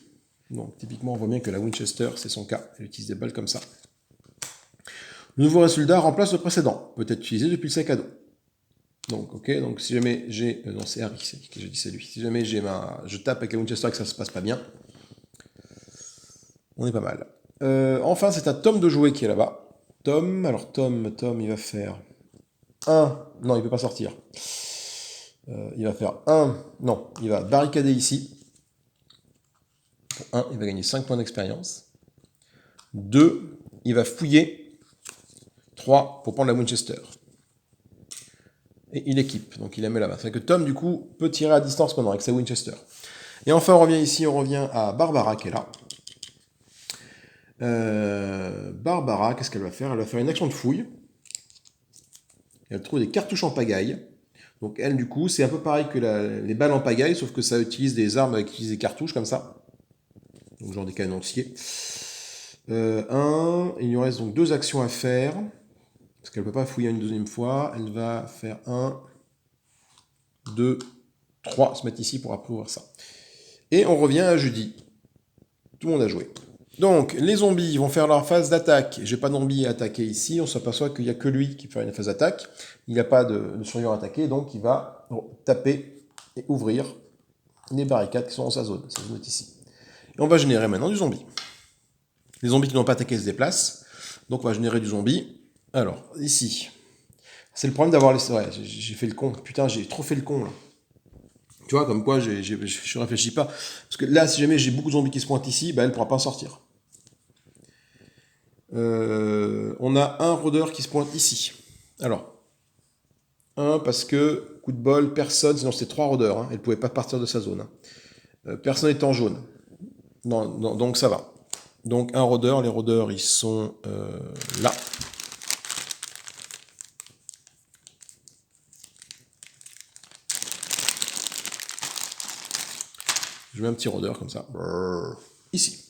Donc typiquement on voit bien que la Winchester c'est son cas, elle utilise des balles comme ça. Le nouveau résultat remplace le précédent, peut être utilisé depuis le sac à dos. Donc ok, donc si jamais j'ai... non c'est Harry, j'ai dit c'est lui. Si jamais je tape avec la Winchester et que ça se passe pas bien, on est pas mal. Enfin c'est à Tom de jouer qui est là-bas. Tom, il va faire 1. Non, il peut pas sortir. Il va faire 1. Non, il va barricader ici. Pour 1, il va gagner 5 points d'expérience. 2, il va fouiller. 3, pour prendre la Winchester. Et il équipe, donc il la met là-bas. C'est que Tom, du coup, peut tirer à distance maintenant avec sa Winchester. Et enfin, on revient ici, on revient à Barbara qui est là. Barbara, qu'est-ce qu'elle va faire? Elle va faire une action de fouille. Elle trouve des cartouches en pagaille. Donc elle, du coup, c'est un peu pareil que les balles en pagaille, sauf que ça utilise des armes qui utilisent des cartouches comme ça. Donc genre des canonciers. Il lui reste donc 2 actions à faire. Parce qu'elle ne peut pas fouiller une deuxième fois. Elle va faire 1, 2, 3. Se mettre ici pour après ouvrir ça. Et on revient à Judy. Tout le monde a joué. Donc, les zombies vont faire leur phase d'attaque. J'ai pas de zombies à attaquer ici. On s'aperçoit qu'il n'y a que lui qui fait une phase d'attaque. Il n'y a pas de survivant à attaquer. Donc, il va taper et ouvrir les barricades qui sont dans sa zone. Sa zone est ici. Et on va générer maintenant du zombie. Les zombies qui n'ont pas attaqué se déplacent. Donc, on va générer du zombie. Alors, ici. C'est le problème d'avoir les... Ouais, j'ai fait le con. Putain, j'ai trop fait le con, là. Tu vois, comme quoi je réfléchis pas. Parce que là, si jamais j'ai beaucoup de zombies qui se pointent ici, bah, elle ne pourra pas en sortir. On a un rôdeur qui se pointe ici. Alors, 1 parce que, coup de bol, personne, sinon c'était 3 rôdeurs, hein, elle ne pouvait pas partir de sa zone. Hein. Personne n'est en jaune. Non, donc ça va. Donc un rôdeur, les rôdeurs ils sont là. Je mets un petit rôdeur comme ça. Ici.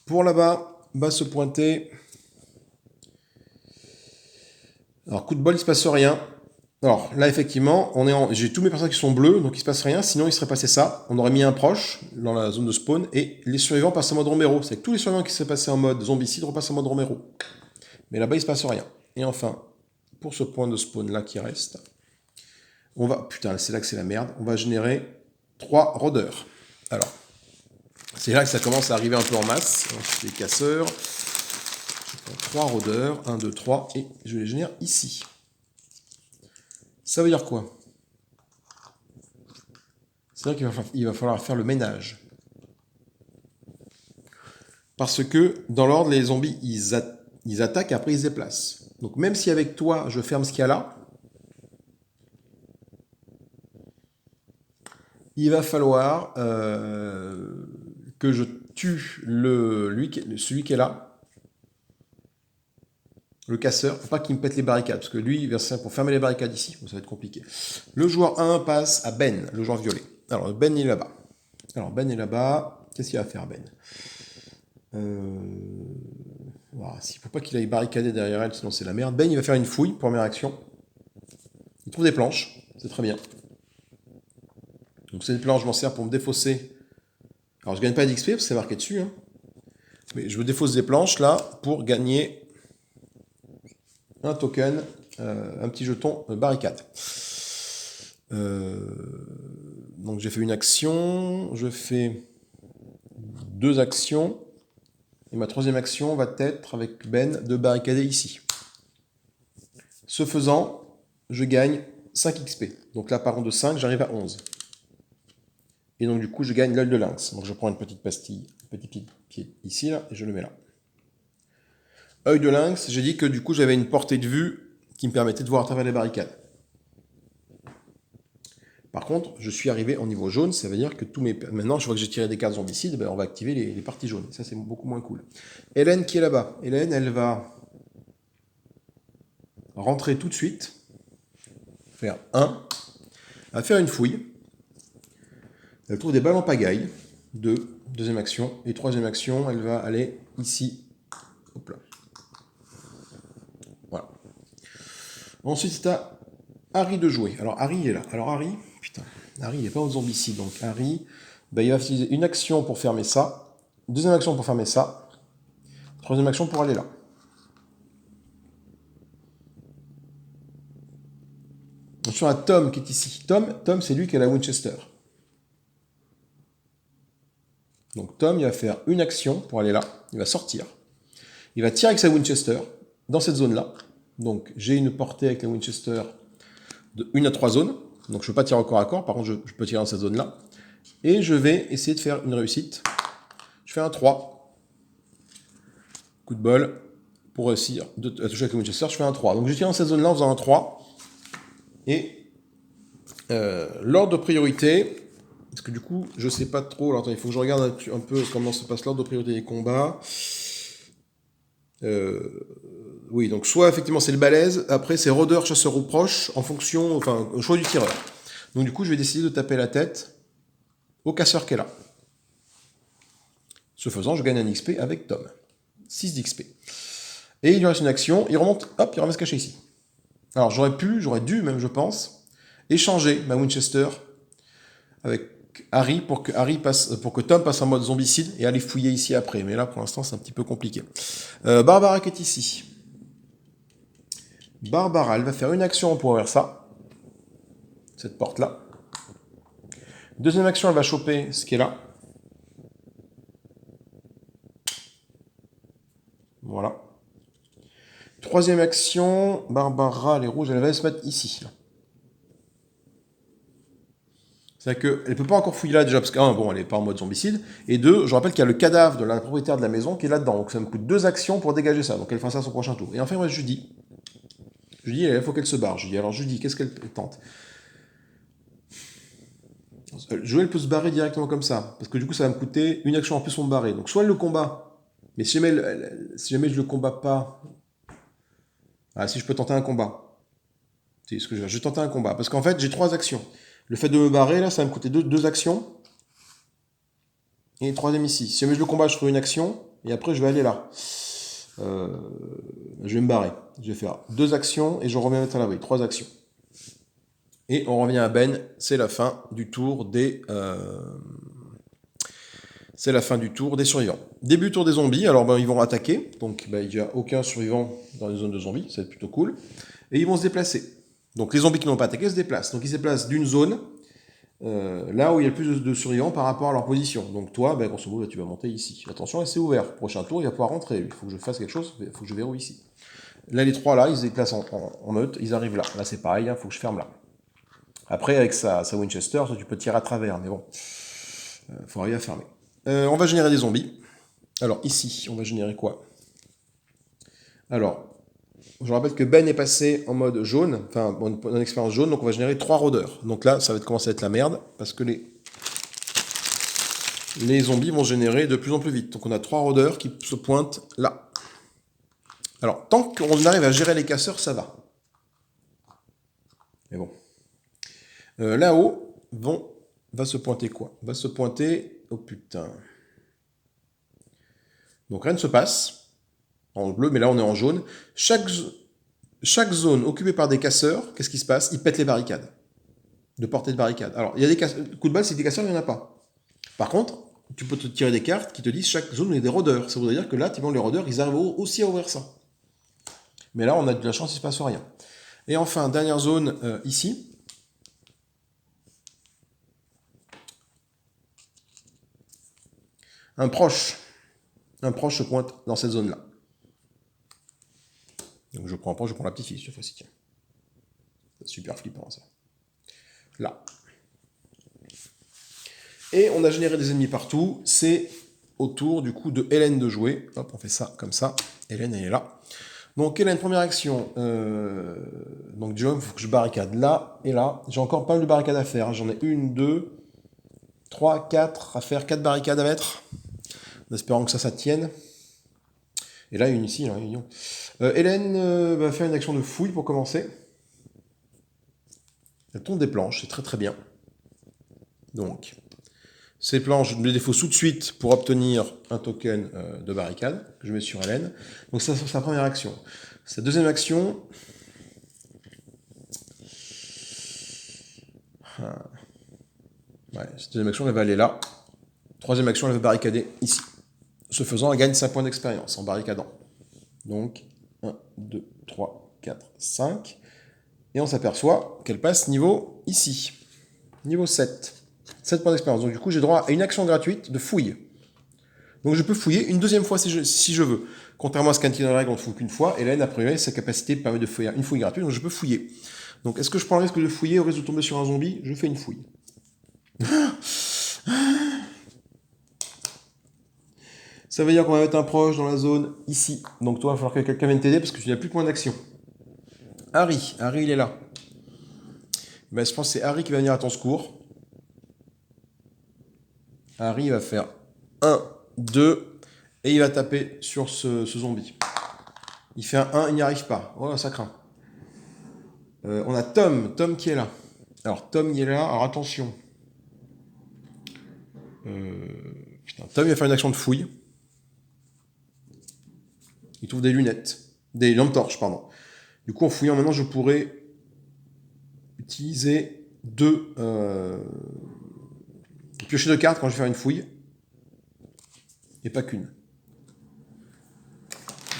Pour là-bas, va se pointer. Alors coup de bol, il ne se passe rien. Alors là, effectivement, j'ai tous mes personnages qui sont bleus, donc il se passe rien. Sinon, il serait passé ça. On aurait mis un proche dans la zone de spawn et les survivants passent en mode Romero. C'est que tous les survivants qui seraient passés en mode zombicide repassent en mode Romero. Mais là-bas, il se passe rien. Et enfin, pour ce point de spawn là qui reste, on va... Putain, c'est là que c'est la merde. On va générer 3 rôdeurs. Alors, c'est là que ça commence à arriver un peu en masse. Les casseurs. Je prends 3 rôdeurs. 1, 2, 3. Et je les génère ici. Ça veut dire quoi? C'est-à-dire qu'il va falloir faire le ménage. Parce que, dans l'ordre, les zombies, ils attaquent et après ils se déplacent. Donc même si avec toi, je ferme ce qu'il y a là, il va falloir que je tue celui qui est là, le casseur, pour pas qu'il me pète les barricades, parce que lui, il va servir pour fermer les barricades ici, donc ça va être compliqué. Le joueur 1 passe à Ben, le joueur violet. Alors Ben il est là-bas. Qu'est-ce qu'il va faire Ben? Voilà, il ne faut pas qu'il aille barricader derrière elle, sinon c'est la merde. Ben il va faire une fouille, première action. Il trouve des planches, c'est très bien. Donc ces planches, je m'en sers pour me défausser. Alors je gagne pas d'XP parce que c'est marqué dessus, hein. Mais je me défausse des planches là pour gagner un token, un petit jeton barricade. Donc j'ai fait une action, je fais 2 actions, et ma 3e action va être avec Ben de barricader ici. Ce faisant, je gagne 5 XP. Donc là, par contre de 5, j'arrive à 11. Et donc du coup, je gagne l'œil de lynx. Donc je prends une petite pastille, un petit pic qui est ici, là, et je le mets là. Œil de lynx, j'ai dit que du coup, j'avais une portée de vue qui me permettait de voir à travers les barricades. Par contre, je suis arrivé en niveau jaune, ça veut dire que Maintenant, je vois que j'ai tiré des cartes zombicides, ben on va activer les parties jaunes. Ça, c'est beaucoup moins cool. Hélène qui est là-bas. Hélène, elle va rentrer tout de suite. Faire 1. Elle va faire une fouille. Elle trouve des balles en pagaille. 2. Deuxième action. Et 3e action, elle va aller ici. Hop là. Voilà. Ensuite, c'est à Harry de jouer. Alors, Harry est là. Alors, Harry, putain, Harry, il n'est pas au zombicide. Donc, Harry, ben, il va utiliser une action pour fermer ça. 2e action pour fermer ça. 3e action pour aller là. Attention à Tom qui est ici. Tom c'est lui qui a la Winchester. Donc Tom, il va faire une action pour aller là. Il va sortir. Il va tirer avec sa Winchester dans cette zone-là. Donc j'ai une portée avec la Winchester de 1 à 3 zones. Donc je ne peux pas tirer au corps à corps. Par contre, je peux tirer dans cette zone-là. Et je vais essayer de faire une réussite. Je fais un 3. Coup de bol. Pour réussir à toucher avec la Winchester, je fais un 3. Donc je tire dans cette zone-là en faisant un 3. Et l'ordre de priorité, parce que du coup, je sais pas trop. Alors attends, il faut que je regarde un peu comment se passe l'ordre de priorité des combats. Oui, donc soit effectivement c'est le balèze, après c'est rôdeur, chasseur ou proche, en fonction, enfin, au choix du tireur. Donc du coup, je vais décider de taper la tête au casseur qui est là. Ce faisant, je gagne un XP avec Tom. 6 d'XP. Et il lui reste une action, il remonte, hop, il revient se cacher ici. Alors j'aurais dû même, je pense, échanger ma Winchester avec Harry pour que Tom passe en mode zombicide et aller fouiller ici après. Mais là, pour l'instant, c'est un petit peu compliqué. Barbara qui est ici. Barbara, elle va faire une action pour ouvrir ça. Cette porte-là. 2e action, elle va choper ce qui est là. Voilà. 3e action, Barbara, les rouges, elle va se mettre ici. C'est-à-dire qu'elle ne peut pas encore fouiller là déjà, parce que, bon, elle n'est pas en mode zombicide, et 2, je rappelle qu'il y a le cadavre de la propriétaire de la maison qui est là-dedans, donc ça me coûte 2 actions pour dégager ça, donc elle fera ça à son prochain tour. Et enfin, moi, je dis, il faut qu'elle se barre. Je dis, alors je dis, qu'est-ce qu'elle tente? Joël peut se barrer directement comme ça, parce que du coup, ça va me coûter une action en plus pour me barrer. Donc soit elle le combat, mais si jamais je le combats pas, si je peux tenter un combat. C'est ce que je vais tenter un combat, parce qu'en fait, j'ai 3 actions. Le fait de me barrer, là, ça va me coûter 2 actions. Et 3e ici. Si jamais je le combat, je ferai une action. Et après, je vais aller là. Je vais me barrer. Je vais faire 2 actions et je reviens mettre à l'abri. 3 actions. Et on revient à Ben, c'est la fin du tour des... c'est la fin du tour des survivants. Début tour des zombies, alors ben, ils vont attaquer, donc ben, il n'y a aucun survivant dans les zones de zombies, ça va être plutôt cool. Et ils vont se déplacer. Donc les zombies qui n'ont pas attaqué se déplacent. Donc ils se déplacent d'une zone, là où il y a le plus de survivants par rapport à leur position. Donc toi, ben, grosso modo, tu vas monter ici. Attention, c'est ouvert. Prochain tour, il va pouvoir rentrer. Il faut que je fasse quelque chose, il faut que je verrouille ici. Là, les trois là, ils se déplacent en meute, ils arrivent là. Là, c'est pareil, il faut que je ferme là. Après, avec sa Winchester, tu peux tirer à travers, mais bon, faut arriver à fermer. On va générer des zombies. Alors ici, on va générer quoi? Alors, je rappelle que Ben est passé en mode jaune, enfin en expérience jaune, donc on va générer 3 rôdeurs. Donc là, ça va commencer à être la merde, parce que les zombies vont générer de plus en plus vite. Donc on a 3 rôdeurs qui se pointent là. Alors, tant qu'on arrive à gérer les casseurs, ça va. Mais bon. Là-haut, va se pointer quoi? Va se pointer... Oh putain. Donc rien ne se passe en bleu, mais là on est en jaune. Chaque zone occupée par des casseurs, qu'est-ce qui se passe? Ils pètent les barricades. De portée de barricade. Alors, il y a des coups de balle, c'est des casseurs, il n'y en a pas. Par contre, tu peux te tirer des cartes qui te disent chaque zone où il y a des rôdeurs. Ça voudrait dire que là, les rôdeurs, ils arrivent aussi à ouvrir ça. Mais là, on a de la chance, il ne se passe rien. Et enfin, dernière zone, ici. Un proche se pointe dans cette zone-là. Donc je prends un proche, je prends la petite fille cette fois-ci. C'est super flippant ça. Là. Et on a généré des ennemis partout. C'est au tour du coup de Hélène de jouer. Hop, on fait ça comme ça. Hélène, elle est là. Donc Hélène, première action. Donc déjà, il faut que je barricade là et là. J'ai encore pas mal de barricades à faire. J'en ai une, deux, trois, quatre à faire. 4 barricades à mettre. En espérant que ça tienne. Et là, une ici, une. Hélène va faire une action de fouille pour commencer. Elle tombe des planches, c'est très très bien. Donc, ces planches, je me les défausse tout de suite pour obtenir un token de barricade que je mets sur Hélène. Donc ça, c'est sa première action. Sa deuxième action... Ouais, cette deuxième action, elle va aller là. Troisième action, elle va barricader ici. Ce faisant, elle gagne 5 points d'expérience en barricadant. Donc, 1, 2, 3, 4, 5. Et on s'aperçoit qu'elle passe niveau ici. Niveau 7. 7 points d'expérience. Donc du coup, j'ai droit à une action gratuite de fouille. Donc je peux fouiller une deuxième fois si je veux. Contrairement à ce qu'un dans la règle, on ne fouille qu'une fois. Et là, a priori, sa capacité permet de faire une fouille gratuite, donc je peux fouiller. Donc est-ce que je prends le risque de fouiller au risque de tomber sur un zombie? Je fais une fouille. Ça veut dire qu'on va mettre un proche dans la zone ici. Donc toi, il va falloir que quelqu'un vienne t'aider parce que tu n'as plus de point d'action. Harry, il est là. Ben, je pense que c'est Harry qui va venir à ton secours. Harry va faire 1, 2, et il va taper sur ce zombie. Il fait un 1, il n'y arrive pas. Oh, ça craint. On a Tom qui est là. Alors Tom il est là, alors attention. Putain, Tom il va faire une action de fouille. Il trouve des lunettes. Des lampes torches, pardon. Du coup en fouillant maintenant je pourrais utiliser 2 piocher de cartes quand je vais faire une fouille. Et pas qu'une.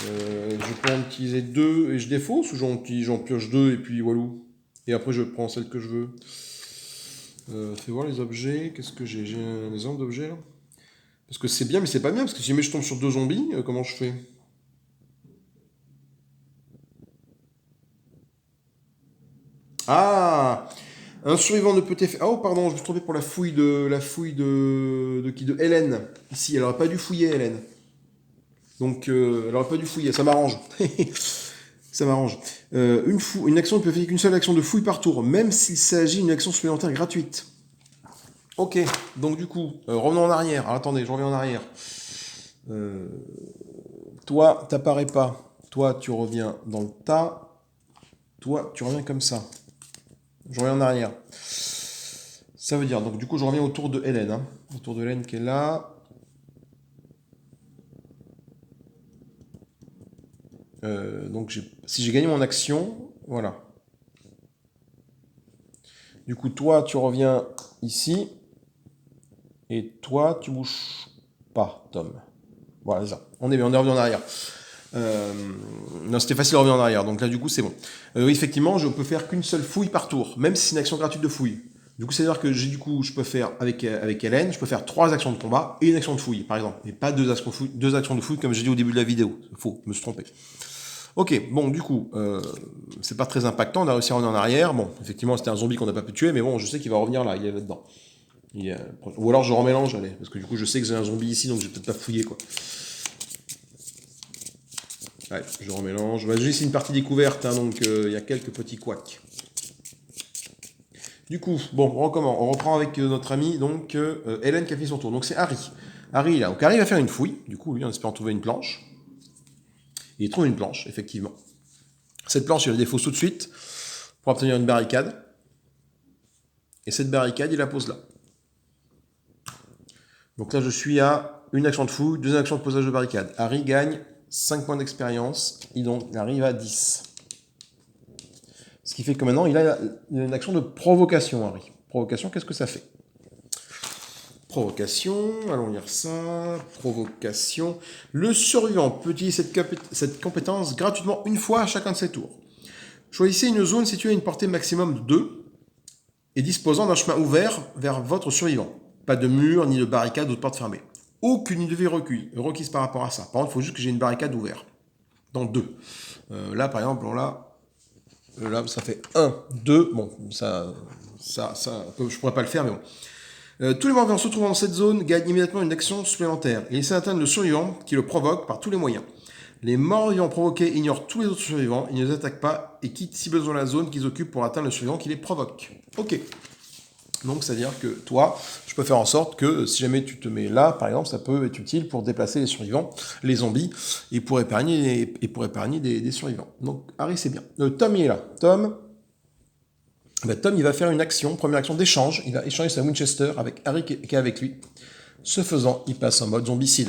Je peux en utiliser 2 et je défausse ou j'en pioche 2 et puis voilà. Et après je prends celle que je veux. Fais voir les objets. Qu'est-ce que j'ai? J'ai un exemple d'objet là. Parce que c'est bien mais c'est pas bien. Parce que si jamais je tombe sur 2 zombies, comment je fais? Ah! Un survivant ne peut être... Oh pardon, je me suis trompé pour la fouille de qui? De Hélène. Ici, elle aurait pas dû fouiller Hélène. Donc elle aurait pas dû fouiller, ça m'arrange. Ça m'arrange. Une action ne peut faire qu'une seule action de fouille par tour, même s'il s'agit d'une action supplémentaire gratuite. Ok, donc du coup, revenons en arrière. Alors, attendez, je reviens en arrière. Toi, t'apparais pas. Toi, tu reviens dans le tas. Toi, tu reviens comme ça. Je reviens en arrière. Ça veut dire, donc du coup, je reviens autour de Hélène. Hein. Autour de Hélène qui est là. Donc si j'ai gagné mon action, voilà. Du coup, toi, tu reviens ici. Et toi, tu bouges pas, Tom. Voilà, c'est ça. On est bien, on est revenu en arrière. Non, c'était facile de revenir en arrière, donc là, du coup, c'est bon. Oui, effectivement, je peux faire qu'une seule fouille par tour, même si c'est une action gratuite de fouille. Du coup, c'est-à-dire que je peux faire avec Hélène, je peux faire 3 actions de combat et une action de fouille, par exemple. Et pas 2 actions de fouille, comme j'ai dit au début de la vidéo. Faux, je me suis trompé. Ok, bon, du coup, c'est pas très impactant, on a réussi à revenir en arrière. Bon, effectivement, c'était un zombie qu'on n'a pas pu tuer, mais bon, je sais qu'il va revenir là, il est là-dedans. Ou alors je remélange, allez, parce que du coup, je sais que j'ai un zombie ici, donc je vais peut-être pas fouiller, quoi. Ouais, je remélange. Bah, c'est une partie découverte, hein, donc il y a quelques petits couacs. Du coup, bon, on reprend avec notre ami, donc Hélène qui a fait son tour. Donc c'est Harry. Harry, là, donc Harry va faire une fouille, du coup, lui, en espérant trouver une planche. Et il trouve une planche, effectivement. Cette planche, il la défausse tout de suite pour obtenir une barricade. Et cette barricade, il la pose là. Donc là, je suis à une action de fouille, 2 actions de posage de barricade. Harry gagne 5 points d'expérience, il arrive à 10. Ce qui fait que maintenant, il a une action de provocation, Harry. Provocation, qu'est-ce que ça fait? Provocation, allons lire ça. Provocation. Le survivant peut utiliser cette compétence gratuitement une fois à chacun de ses tours. Choisissez une zone située à une portée maximum de 2 et disposant d'un chemin ouvert vers votre survivant. Pas de mur, ni de barricade ou de porte fermée. Aucune idée requise par rapport à ça. Par contre, il faut juste que j'ai une barricade ouverte. Dans 2. Là, par exemple, là, ça fait 1, 2. Bon, ça, je pourrais pas le faire, mais bon. Tous les morts se trouvant dans cette zone gagnent immédiatement une action supplémentaire et essaient d'atteindre le survivant qui le provoque par tous les moyens. Les morts vivants provoqués ignorent tous les autres survivants, ils ne les attaquent pas et quittent si besoin la zone qu'ils occupent pour atteindre le survivant qui les provoque. Ok. Donc, c'est-à-dire que toi, je peux faire en sorte que si jamais tu te mets là, par exemple, ça peut être utile pour déplacer les survivants, les zombies, et pour épargner, des survivants. Donc, Harry, c'est bien. Tom, il est là. Tom, il va faire une action, première action d'échange. Il va échanger sa Winchester avec Harry qui est avec lui. Ce faisant, il passe en mode zombicide.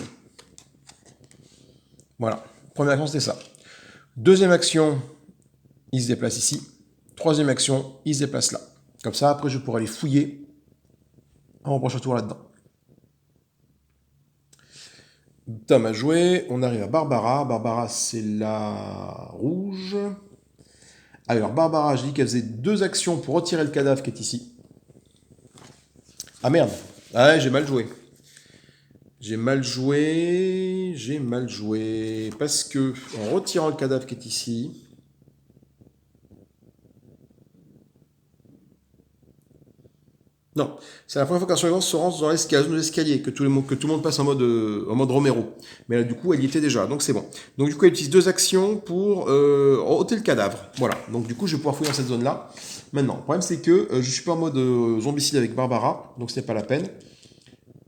Voilà. Première action, c'était ça. Deuxième action, il se déplace ici. Troisième action, il se déplace là. Comme ça, après, je pourrai aller fouiller à mon prochain tour là-dedans. Tom a joué. On arrive à Barbara. Barbara, c'est la rouge. Alors, Barbara, je dis qu'elle faisait 2 actions pour retirer le cadavre qui est ici. Ah merde. Ah ouais, j'ai mal joué. J'ai mal joué. Parce que, en retirant le cadavre qui est ici, non, c'est la première fois qu'un survivant se rend dans l'escalier, que tout le monde passe en mode Romero. Mais là, du coup, elle y était déjà, donc c'est bon. Donc, du coup, elle utilise 2 actions pour ôter le cadavre. Voilà, donc du coup, je vais pouvoir fouiller dans cette zone-là. Maintenant, le problème, c'est que je suis pas en mode zombicide avec Barbara, donc ce n'est pas la peine.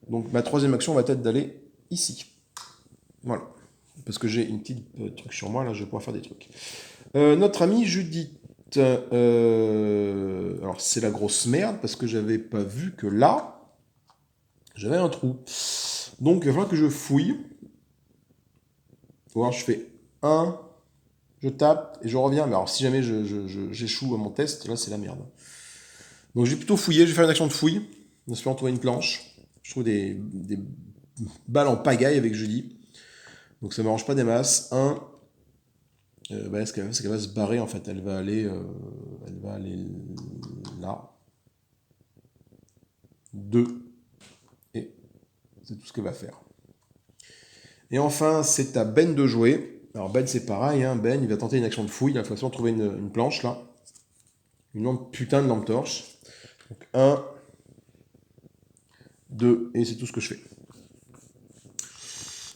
Donc, ma troisième action va être d'aller ici. Voilà. Parce que j'ai une petite truc sur moi, là, je vais pouvoir faire des trucs. Notre amie Judith. Alors c'est la grosse merde parce que j'avais pas vu que là j'avais un trou. Donc il va falloir que je fouille. Alors je fais 1, je tape et je reviens. Mais alors si jamais j'échoue à mon test, là c'est la merde. Donc j'ai plutôt fouillé, je vais faire une action de fouille. En espérant trouver une planche. Je trouve des balles en pagaille avec Judy. Donc ça ne m'arrange pas des masses. 1. Ce qu'elle va se barrer en fait. Elle va aller là. 2. Et c'est tout ce qu'elle va faire. Et enfin, c'est à Ben de jouer. Alors Ben, c'est pareil. Hein. Ben, il va tenter une action de fouille. Il va façon trouver une planche là. Une putain de lampe torche. Donc 1, 2, et c'est tout ce que je fais.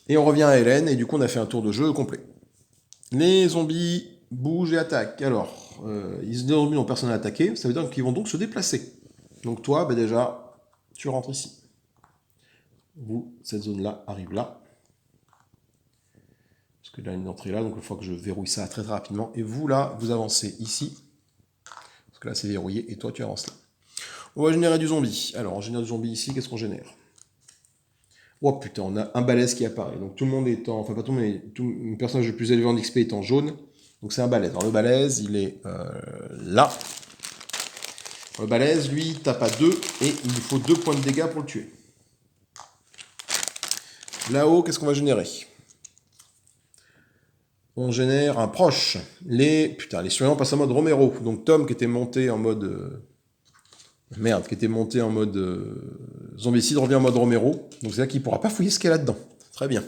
Et on revient à Hélène, et du coup on a fait un tour de jeu complet. Les zombies bougent et attaquent. Alors, les zombies n'ont personne à attaquer, ça veut dire qu'ils vont donc se déplacer. Donc toi, déjà, tu rentres ici. Vous, cette zone-là arrive là. Parce que là, une entrée là, donc il faut que je verrouille ça très très rapidement. Et vous, là, vous avancez ici. Parce que là, c'est verrouillé, et toi, tu avances là. On va générer du zombie. Alors, on génère du zombie ici, qu'est-ce qu'on génère? Oh putain, on a un balèze qui apparaît. Donc tout le monde est en... Enfin, pas tout le monde, mais le personnage le plus élevé en XP est en jaune. Donc c'est un balèze. Alors le balèze, il est là. Le balèze, lui, tape à 2 et il lui faut 2 points de dégâts pour le tuer. Là-haut, qu'est-ce qu'on va générer? On génère un proche. Les surveillants passent en mode Romero. Donc Tom qui était monté en mode... qui était monté en mode zombicide revient en mode Romero. Donc c'est là qu'il ne pourra pas fouiller ce qu'il y a là-dedans. Très bien.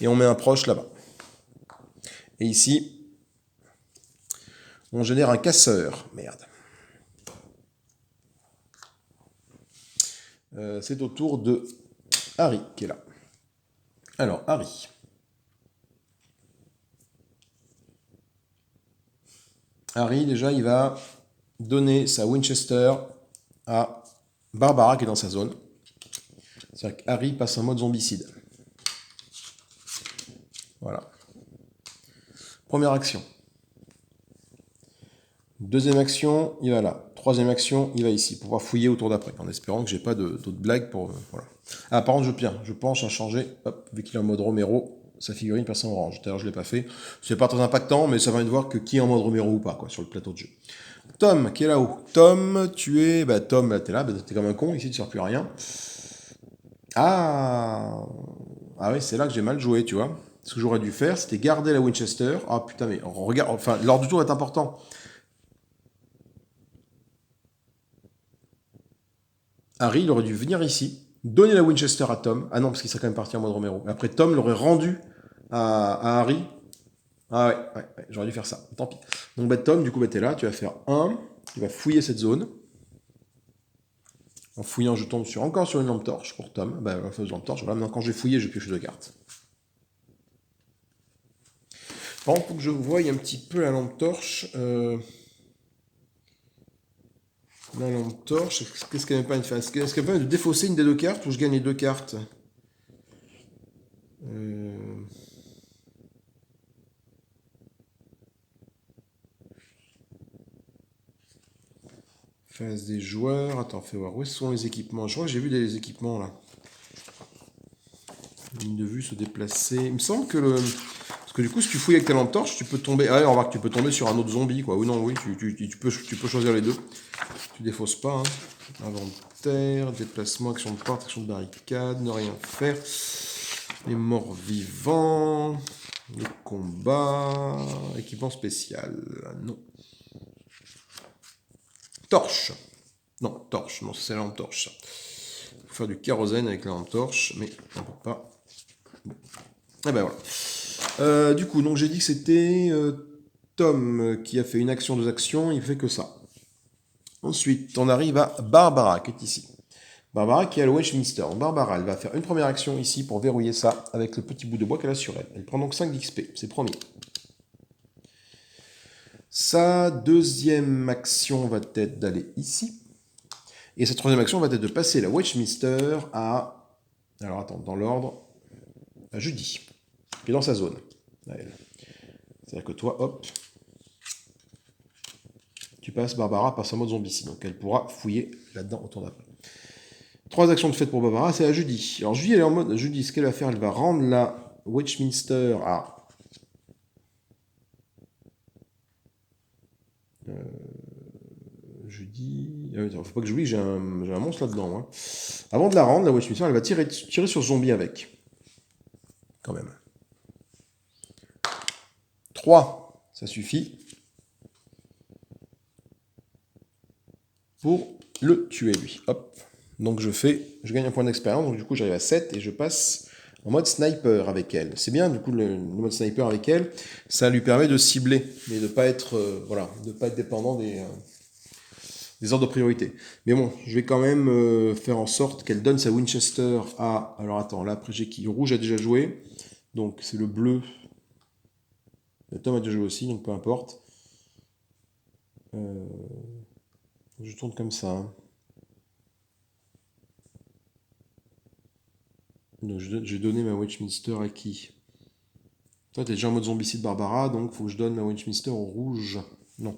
Et on met un proche là-bas. Et ici, on génère un casseur. Merde. C'est au tour de Harry qui est là. Alors, Harry. Harry, déjà, il va donner sa Winchester à Barbara qui est dans sa zone. C'est-à-dire qu'Harry passe en mode zombicide. Voilà. Première action. Deuxième action, il va là. Troisième action, il va ici, pour pouvoir fouiller au tour d'après, en espérant que j'ai pas d'autres blagues pour... voilà. Ah, par contre, je pense à changer, hop, vu qu'il est en mode Romero, sa figurine passe en orange. D'ailleurs, je ne l'ai pas fait. C'est pas très impactant, mais ça permet de voir que qui est en mode Romero ou pas, quoi, sur le plateau de jeu. Tom, qui est là-haut. Tom, tu es... Bah, Tom, là, t'es là, bah, t'es comme un con, ici, tu ne sers plus à rien. Ah oui, c'est là que j'ai mal joué, tu vois. Ce que j'aurais dû faire, c'était garder la Winchester. Ah, putain, mais regarde... Enfin, l'ordre du tour est important. Harry, il aurait dû venir ici, donner la Winchester à Tom. Ah non, parce qu'il serait quand même parti en mode Romero. Après, Tom l'aurait rendu à Harry. Ah ouais, j'aurais dû faire ça. Tant pis. Donc, bah, Tom, du coup, bah, t'es là, tu vas faire 1. Tu vas fouiller cette zone. En fouillant, je tombe encore sur une lampe torche pour Tom. Bah, la fameuse lampe torche. Voilà, maintenant, quand j'ai fouillé, j'ai pioché 2 cartes. Par contre, pour que je voie un petit peu la lampe torche. La lampe torche, qu'est-ce qu'elle permet de faire? Est-ce qu'elle permet de défausser une des 2 cartes ou je gagne les 2 cartes? Phase des joueurs. Attends, fais voir. Où sont les équipements? Je crois que j'ai vu des équipements là. Ligne de vue, se déplacer. Il me semble que le... Parce que du coup, si tu fouilles avec ta lampe torche, tu peux tomber... Ah ouais, on remarque que tu peux tomber sur un autre zombie, quoi. Oui, non, oui, tu peux choisir les deux. Tu défausses pas, hein. Inventaire, déplacement, action de porte, action de barricade, ne rien faire. Les morts vivants. Le combat. Équipement spécial. Non. Torche. Non, torche. Non, c'est la lampe torche, ça. Il faut faire du kérosène avec la lampe torche, mais on ne peut pas. Bon. Et ben voilà. Du coup, donc j'ai dit que c'était Tom qui a fait une action, 2 actions, il fait que ça. Ensuite, on arrive à Barbara qui est ici. Barbara qui est à Westminster. Barbara, elle va faire une première action ici pour verrouiller ça avec le petit bout de bois qu'elle a sur elle. Elle prend donc 5 d'XP, c'est premier. Sa deuxième action va être d'aller ici. Et sa troisième action va être de passer la Westminster à... Alors attends, dans l'ordre... à Judy, qui est dans sa zone. C'est-à-dire que toi, hop, tu passes, Barbara passe en mode zombicide, donc elle pourra fouiller là-dedans au tour d'après. 3 actions de fait pour Barbara, c'est à Judy. Alors Judy, elle est en mode, Judy, ce qu'elle va faire, elle va rendre la Westminster à... Judy... faut pas que j'oublie, j'ai un monstre là-dedans. Hein. Avant de la rendre, la Westminster, elle va tirer sur zombie avec. Quand même. 3, ça suffit. Pour le tuer, lui. Hop. Donc je gagne un point d'expérience, donc du coup j'arrive à 7 et je passe en mode sniper avec elle. C'est bien, du coup, le mode sniper avec elle, ça lui permet de cibler, mais de ne pas être, pas être dépendant des ordres de priorité. Mais bon, je vais quand même faire en sorte qu'elle donne sa Winchester à... Alors attends, là après j'ai qui? Le rouge a déjà joué, donc c'est le bleu. Le Tom a déjà joué aussi, donc peu importe. Je tourne comme ça. Hein. Donc, j'ai donné ma Westminster à qui? Toi, t'es déjà en mode zombicide Barbara, donc il faut que je donne ma Westminster au rouge. Non,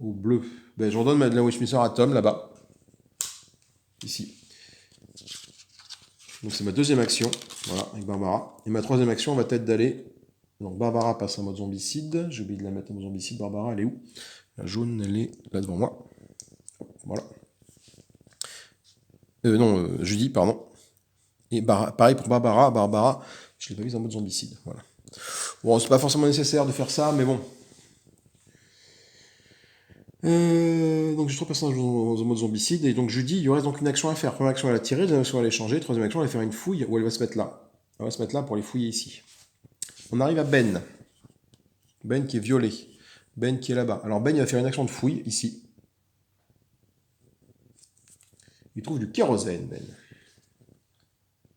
au bleu. Ben, j'en donne la Westminster à Tom, là-bas. Ici. Donc c'est ma deuxième action, voilà, avec Barbara. Et ma troisième action va être d'aller... Donc Barbara passe en mode zombicide. J'ai oublié de la mettre en mode zombicide. Barbara, elle est où? La jaune, elle est là devant moi. Voilà. Non, Judy, pardon. Et pareil pour Barbara. Barbara, je l'ai pas mise en mode zombicide. Voilà. Bon, c'est pas forcément nécessaire de faire ça, mais bon. Donc j'ai 3 personnages en mode zombicide, et donc Judy, il y aurait donc une action à faire. Première action, elle a tiré, deuxième action, elle a échangé, troisième action, elle va faire une fouille, où elle va se mettre là. Elle va se mettre là pour les fouiller ici. On arrive à Ben. Ben qui est violet. Ben qui est là-bas. Alors Ben, il va faire une action de fouille, ici. Il trouve du kérosène, Ben.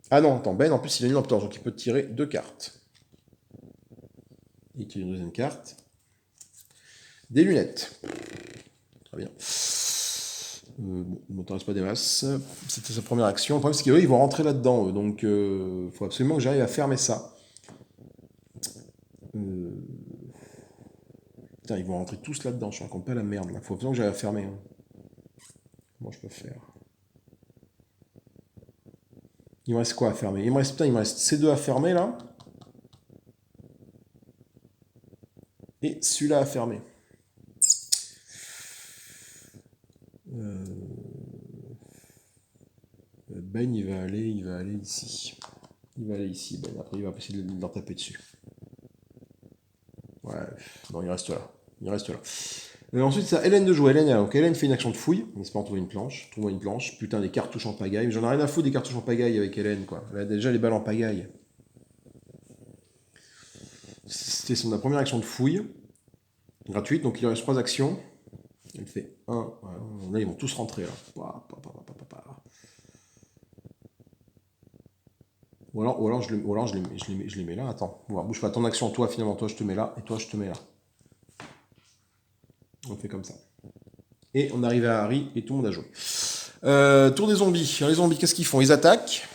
Ah non, attends, Ben, en plus, il a une lampe torche, donc il peut tirer 2 cartes. Il tire une deuxième carte. Des lunettes. Très bien. Bon, il ne m'intéresse pas des masses. C'était sa première action. Le problème, c'est qu'eux, ils vont rentrer là-dedans. Donc, il faut absolument que j'arrive à fermer ça. Putain, ils vont rentrer tous là-dedans. Je raconte pas la merde. Il faut absolument que j'arrive à fermer. Hein. Comment je peux faire? Il me reste quoi à fermer? Il me reste ces deux à fermer, là. Et celui-là à fermer. Ben, il va aller ici. Il va aller ici, Ben. Après, il va essayer d'en taper dessus. Ouais, non, il reste là. Il reste là. Ensuite, c'est à Hélène de jouer. Donc Hélène fait une action de fouille, en espérant trouver une planche. Trouve-moi une planche. Putain, des cartouches en pagaille. J'en ai rien à foutre des cartouches en pagaille avec Hélène, quoi. Elle a déjà les balles en pagaille. C'était la première action de fouille. Gratuite, donc il lui reste 3 actions. Elle fait 1. Là, ils vont tous rentrer, là. Ou alors je les mets là. Attends, bouge pas. Ton action, toi, finalement, toi, je te mets là. Et toi, je te mets là. On fait comme ça. Et on arrive à Harry et tout le monde a joué. Tour des zombies. Alors, les zombies, qu'est-ce qu'ils font? Ils attaquent.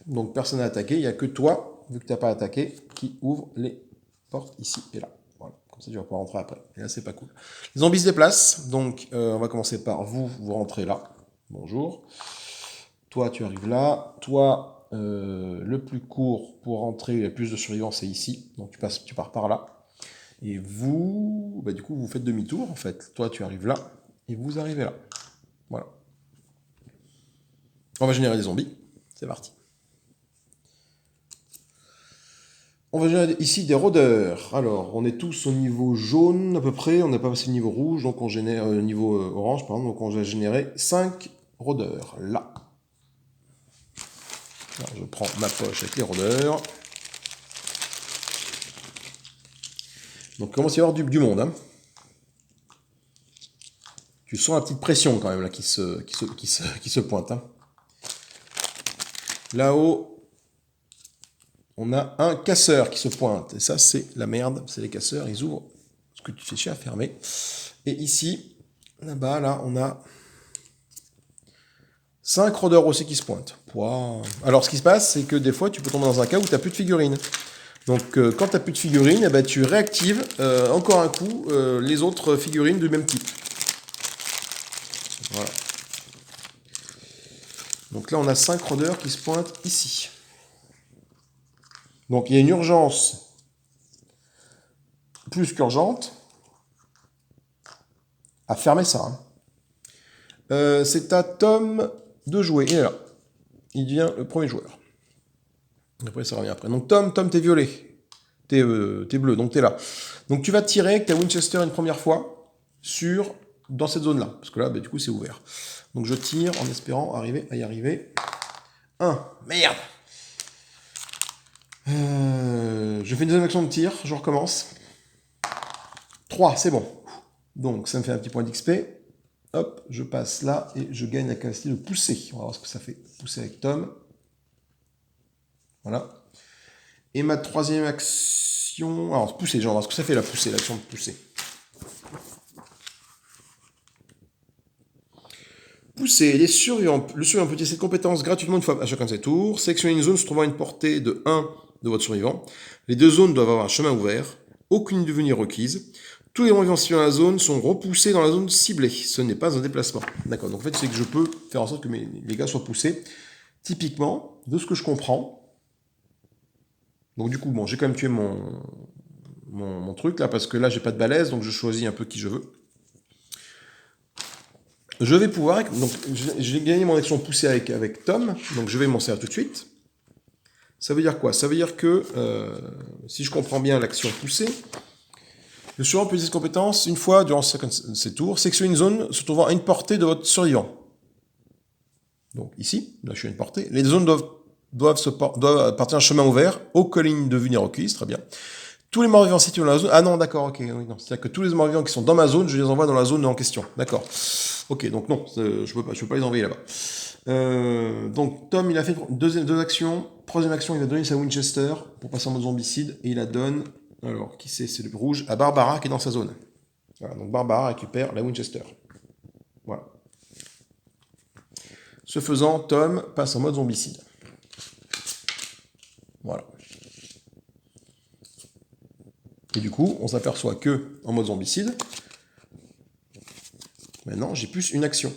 Donc personne n'a attaqué. Il n'y a que toi, vu que tu n'as pas attaqué, qui ouvre les portes ici et là. Voilà. Comme ça, tu vas pouvoir rentrer après. Et là, c'est pas cool. Les zombies se déplacent. Donc on va commencer par vous. Vous rentrez là. Bonjour. Toi, tu arrives là. Toi, le plus court pour rentrer, il y a plus de survivants, c'est ici. Donc tu pars par là. Et vous, bah, du coup, vous faites demi-tour en fait. Toi, tu arrives là. Et vous arrivez là. Voilà. On va générer des zombies. C'est parti. On va générer ici des rôdeurs. Alors, on est tous au niveau jaune à peu près. On n'a pas passé le niveau rouge, donc on génère niveau orange, pardon. Donc on va générer 5 rôdeurs. Là. Alors, je prends ma poche avec les rôdeurs. Donc, il commence à y avoir du monde. Hein. Tu sens la petite pression quand même là qui se pointe. Hein. Là-haut, on a un casseur qui se pointe. Et ça, c'est la merde. C'est les casseurs. Ils ouvrent ce que tu fais chier à fermer. Et ici, là-bas, là, on a 5 rôdeurs aussi qui se pointent. Wow. Alors, ce qui se passe, c'est que des fois, tu peux tomber dans un cas où tu n'as plus de figurines. Donc, quand tu n'as plus de figurines, eh ben, tu réactives encore un coup les autres figurines du même type. Voilà. Donc là, on a 5 rôdeurs qui se pointent ici. Donc, il y a une urgence plus qu'urgente à fermer ça. Hein. C'est à Tom de jouer. Il est là. Il devient le premier joueur. Après, ça revient après. Donc, Tom, t'es violet. T'es bleu, donc t'es là. Donc, tu vas tirer avec ta Winchester une première fois dans cette zone-là. Parce que là, bah, du coup, c'est ouvert. Donc, je tire en espérant arriver à y arriver. 1. Merde. Je fais une deuxième action de tir. Je recommence. 3, c'est bon. Donc, ça me fait un petit point d'XP. Hop, je passe là et je gagne la capacité de pousser. On va voir ce que ça fait. Pousser avec Tom. Voilà. Et ma troisième action... Alors, pousser, genre, ce que ça fait la poussée, l'action de pousser. Pousser, le survivant peut utiliser cette compétence gratuitement une fois à chacun de ses tours. Sélectionnez une zone se trouvant à une portée de 1 de votre survivant. Les 2 zones doivent avoir un chemin ouvert. Aucune devenue requise. Tous les survivants situés dans la zone sont repoussés dans la zone ciblée. Ce n'est pas un déplacement. D'accord, donc en fait, c'est que je peux faire en sorte que les gars soient poussés. Typiquement, de ce que je comprends. Donc du coup, bon, j'ai quand même tué mon truc là, parce que là, j'ai pas de balèze, donc je choisis un peu qui je veux. je vais pouvoir... Donc, j'ai gagné mon action poussée avec Tom, donc je vais m'en servir tout de suite. Ça veut dire quoi? Ça veut dire que, si je comprends bien l'action poussée, le survivant peut utiliser cette compétence une fois durant ses tours, sélectionner une zone se trouvant à une portée de votre survivant. Donc ici, là je suis à une portée. Les zones doivent partir d'un chemin ouvert, aux collines de vue ni recueillies, très bien. Tous les morts-vivants situés dans la zone... Ah non, d'accord, ok. Oui, non. C'est-à-dire que tous les morts-vivants qui sont dans ma zone, je les envoie dans la zone en question. D'accord. Ok, donc non, je peux pas les envoyer là-bas. Donc Tom, il a fait deux actions. Troisième action, il va donner sa Winchester pour passer en mode zombicide. Et il la donne, alors, qui c'est le rouge, à Barbara qui est dans sa zone. Voilà, donc Barbara récupère la Winchester. Voilà. Ce faisant, Tom passe en mode zombicide. Voilà. Et du coup, on s'aperçoit que, en mode zombicide, maintenant, j'ai plus une action.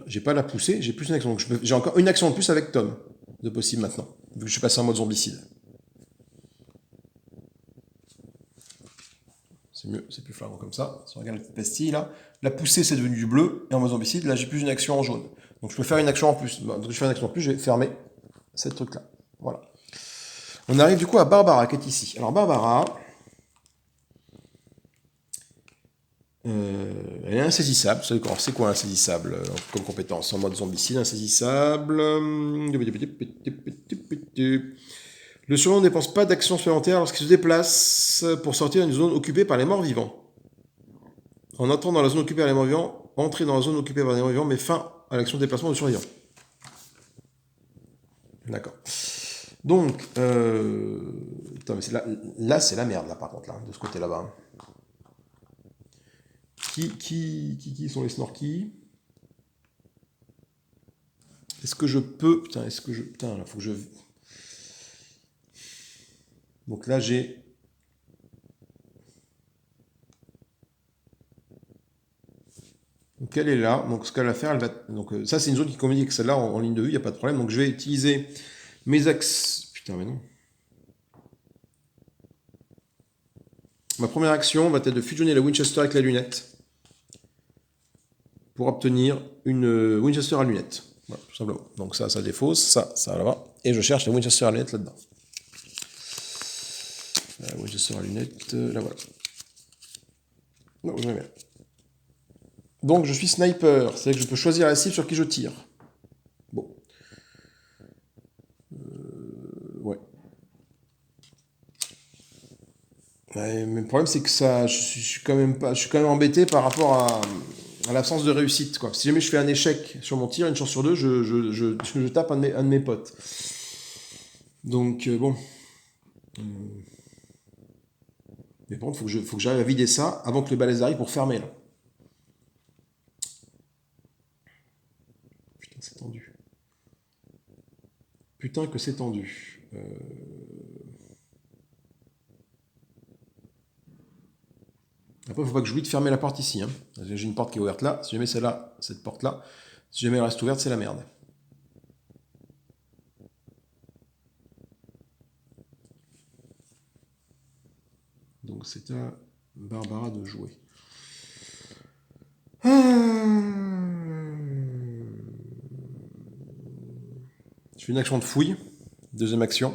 J'ai pas la poussée, j'ai plus une action. Donc j'ai encore une action de plus avec Tom, de possible maintenant, vu que je suis passé en mode zombicide. C'est mieux, c'est plus flagrant comme ça. Si on regarde la petite pastille là, la poussée c'est devenu du bleu, et en mode zombicide, là j'ai plus une action en jaune. Donc je peux faire une action en plus. Donc je fais une action en plus, je vais fermer cette truc là. Voilà. On arrive du coup à Barbara qui est ici. Alors Barbara, elle est insaisissable. C'est quoi insaisissable comme compétence en mode zombicide? Insaisissable. Le survivant ne dépense pas d'action supplémentaire lorsqu'il se déplace pour sortir d'une zone occupée par les morts vivants. En entrant dans la zone occupée par les morts vivants, entrer dans la zone occupée par les morts vivants met fin à l'action de déplacement du survivant. D'accord. Donc, attends, mais là c'est la merde, là, par contre, là, de ce côté là-bas. Qui sont les snorkies? Est-ce que je peux... Putain, est-ce que je... Putain, là, faut que je... Donc là, j'ai... Donc elle est là. Donc ce qu'elle va faire, elle va... Donc ça, c'est une zone qui communique avec celle-là en ligne de vue, il n'y a pas de problème. Donc je vais utiliser mes axes... Putain, mais non. Ma première action va être de fusionner la Winchester avec la lunette pour obtenir une Winchester à lunettes. Voilà, tout simplement. Donc ça défausse, ça là-bas. Et je cherche la Winchester à lunettes là-dedans. La Winchester à lunettes, là voilà. Non, je bien. Donc je suis sniper, c'est-à-dire que je peux choisir la cible sur qui je tire. Bon. Ouais. Mais le problème c'est que ça, je suis quand même embêté par rapport à l'absence de réussite, quoi. Si jamais je fais un échec sur mon tir, une chance sur deux, je tape un de mes potes. Donc bon. Mais bon, faut que j'arrive à vider ça avant que les balaises arrivent pour fermer là. Putain, c'est tendu. Putain que c'est tendu. Après, il ne faut pas que j'oublie de fermer la porte ici. Hein. J'ai une porte qui est ouverte là. Si jamais celle-là, cette porte-là, si jamais elle reste ouverte, c'est la merde. Donc c'est à Barbara de jouer. Je fais une action de fouille. Deuxième action.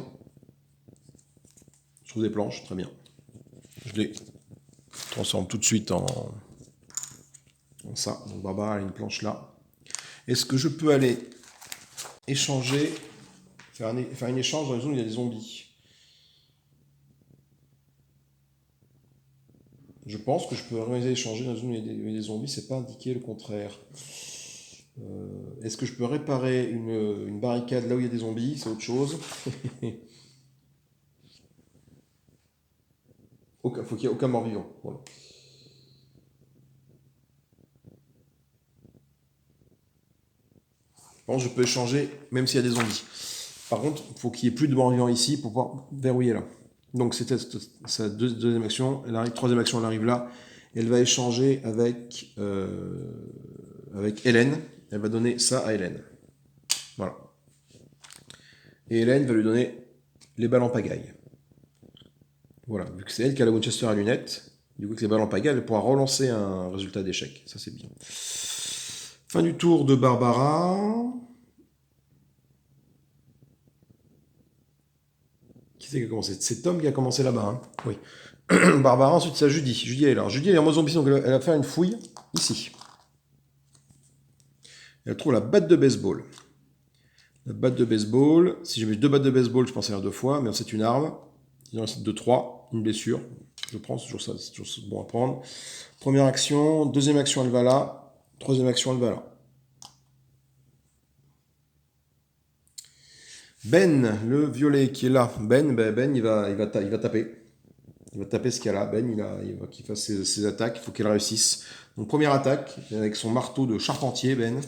Je trouve des planches, très bien. Je les transforme tout de suite en ça. Donc Barbara a une planche là. Est-ce que je peux aller échanger, faire un échange dans une zone où il y a des zombies? Je pense que je peux organiser échanger dans une zone où il y a des zombies, c'est pas indiqué le contraire. Est-ce que je peux réparer une barricade là où il y a des zombies? C'est autre chose. Faut qu'il n'y ait aucun mort-vivant. Voilà. Bon, je peux échanger même s'il y a des zombies. Par contre, il faut qu'il n'y ait plus de morts-vivants ici pour pouvoir verrouiller là. Donc c'était sa deuxième action. Troisième action, elle arrive là. Elle va échanger avec Hélène. Elle va donner ça à Hélène. Voilà. Et Hélène va lui donner les balles en pagaille. Voilà, vu que c'est elle qui a la Winchester à lunettes, du coup avec les balles en pagaille, elle pourra relancer un résultat d'échec. Ça c'est bien. Fin du tour de Barbara. Qui c'est qui a commencé? C'est Tom qui a commencé là-bas. Hein, oui. Barbara, ensuite c'est Judy. Judy elle est là. Judy elle est en mode zombie, donc elle va faire une fouille ici. Elle trouve la batte de baseball. La batte de baseball. Si j'ai mis 2 battes de baseball, je pensais faire 2 fois, mais c'est une arme. Il en reste 2, 3. Une blessure. Je prends, c'est toujours ça, c'est toujours bon à prendre. Première action, deuxième action, elle va là. Troisième action, elle va là. Ben, le violet qui est là. Ben, il va taper. Il va taper ce qu'il y a là. Ben, il va qu'il fasse ses attaques. Il faut qu'elle réussisse. Donc, première attaque, avec son marteau de charpentier, Ben.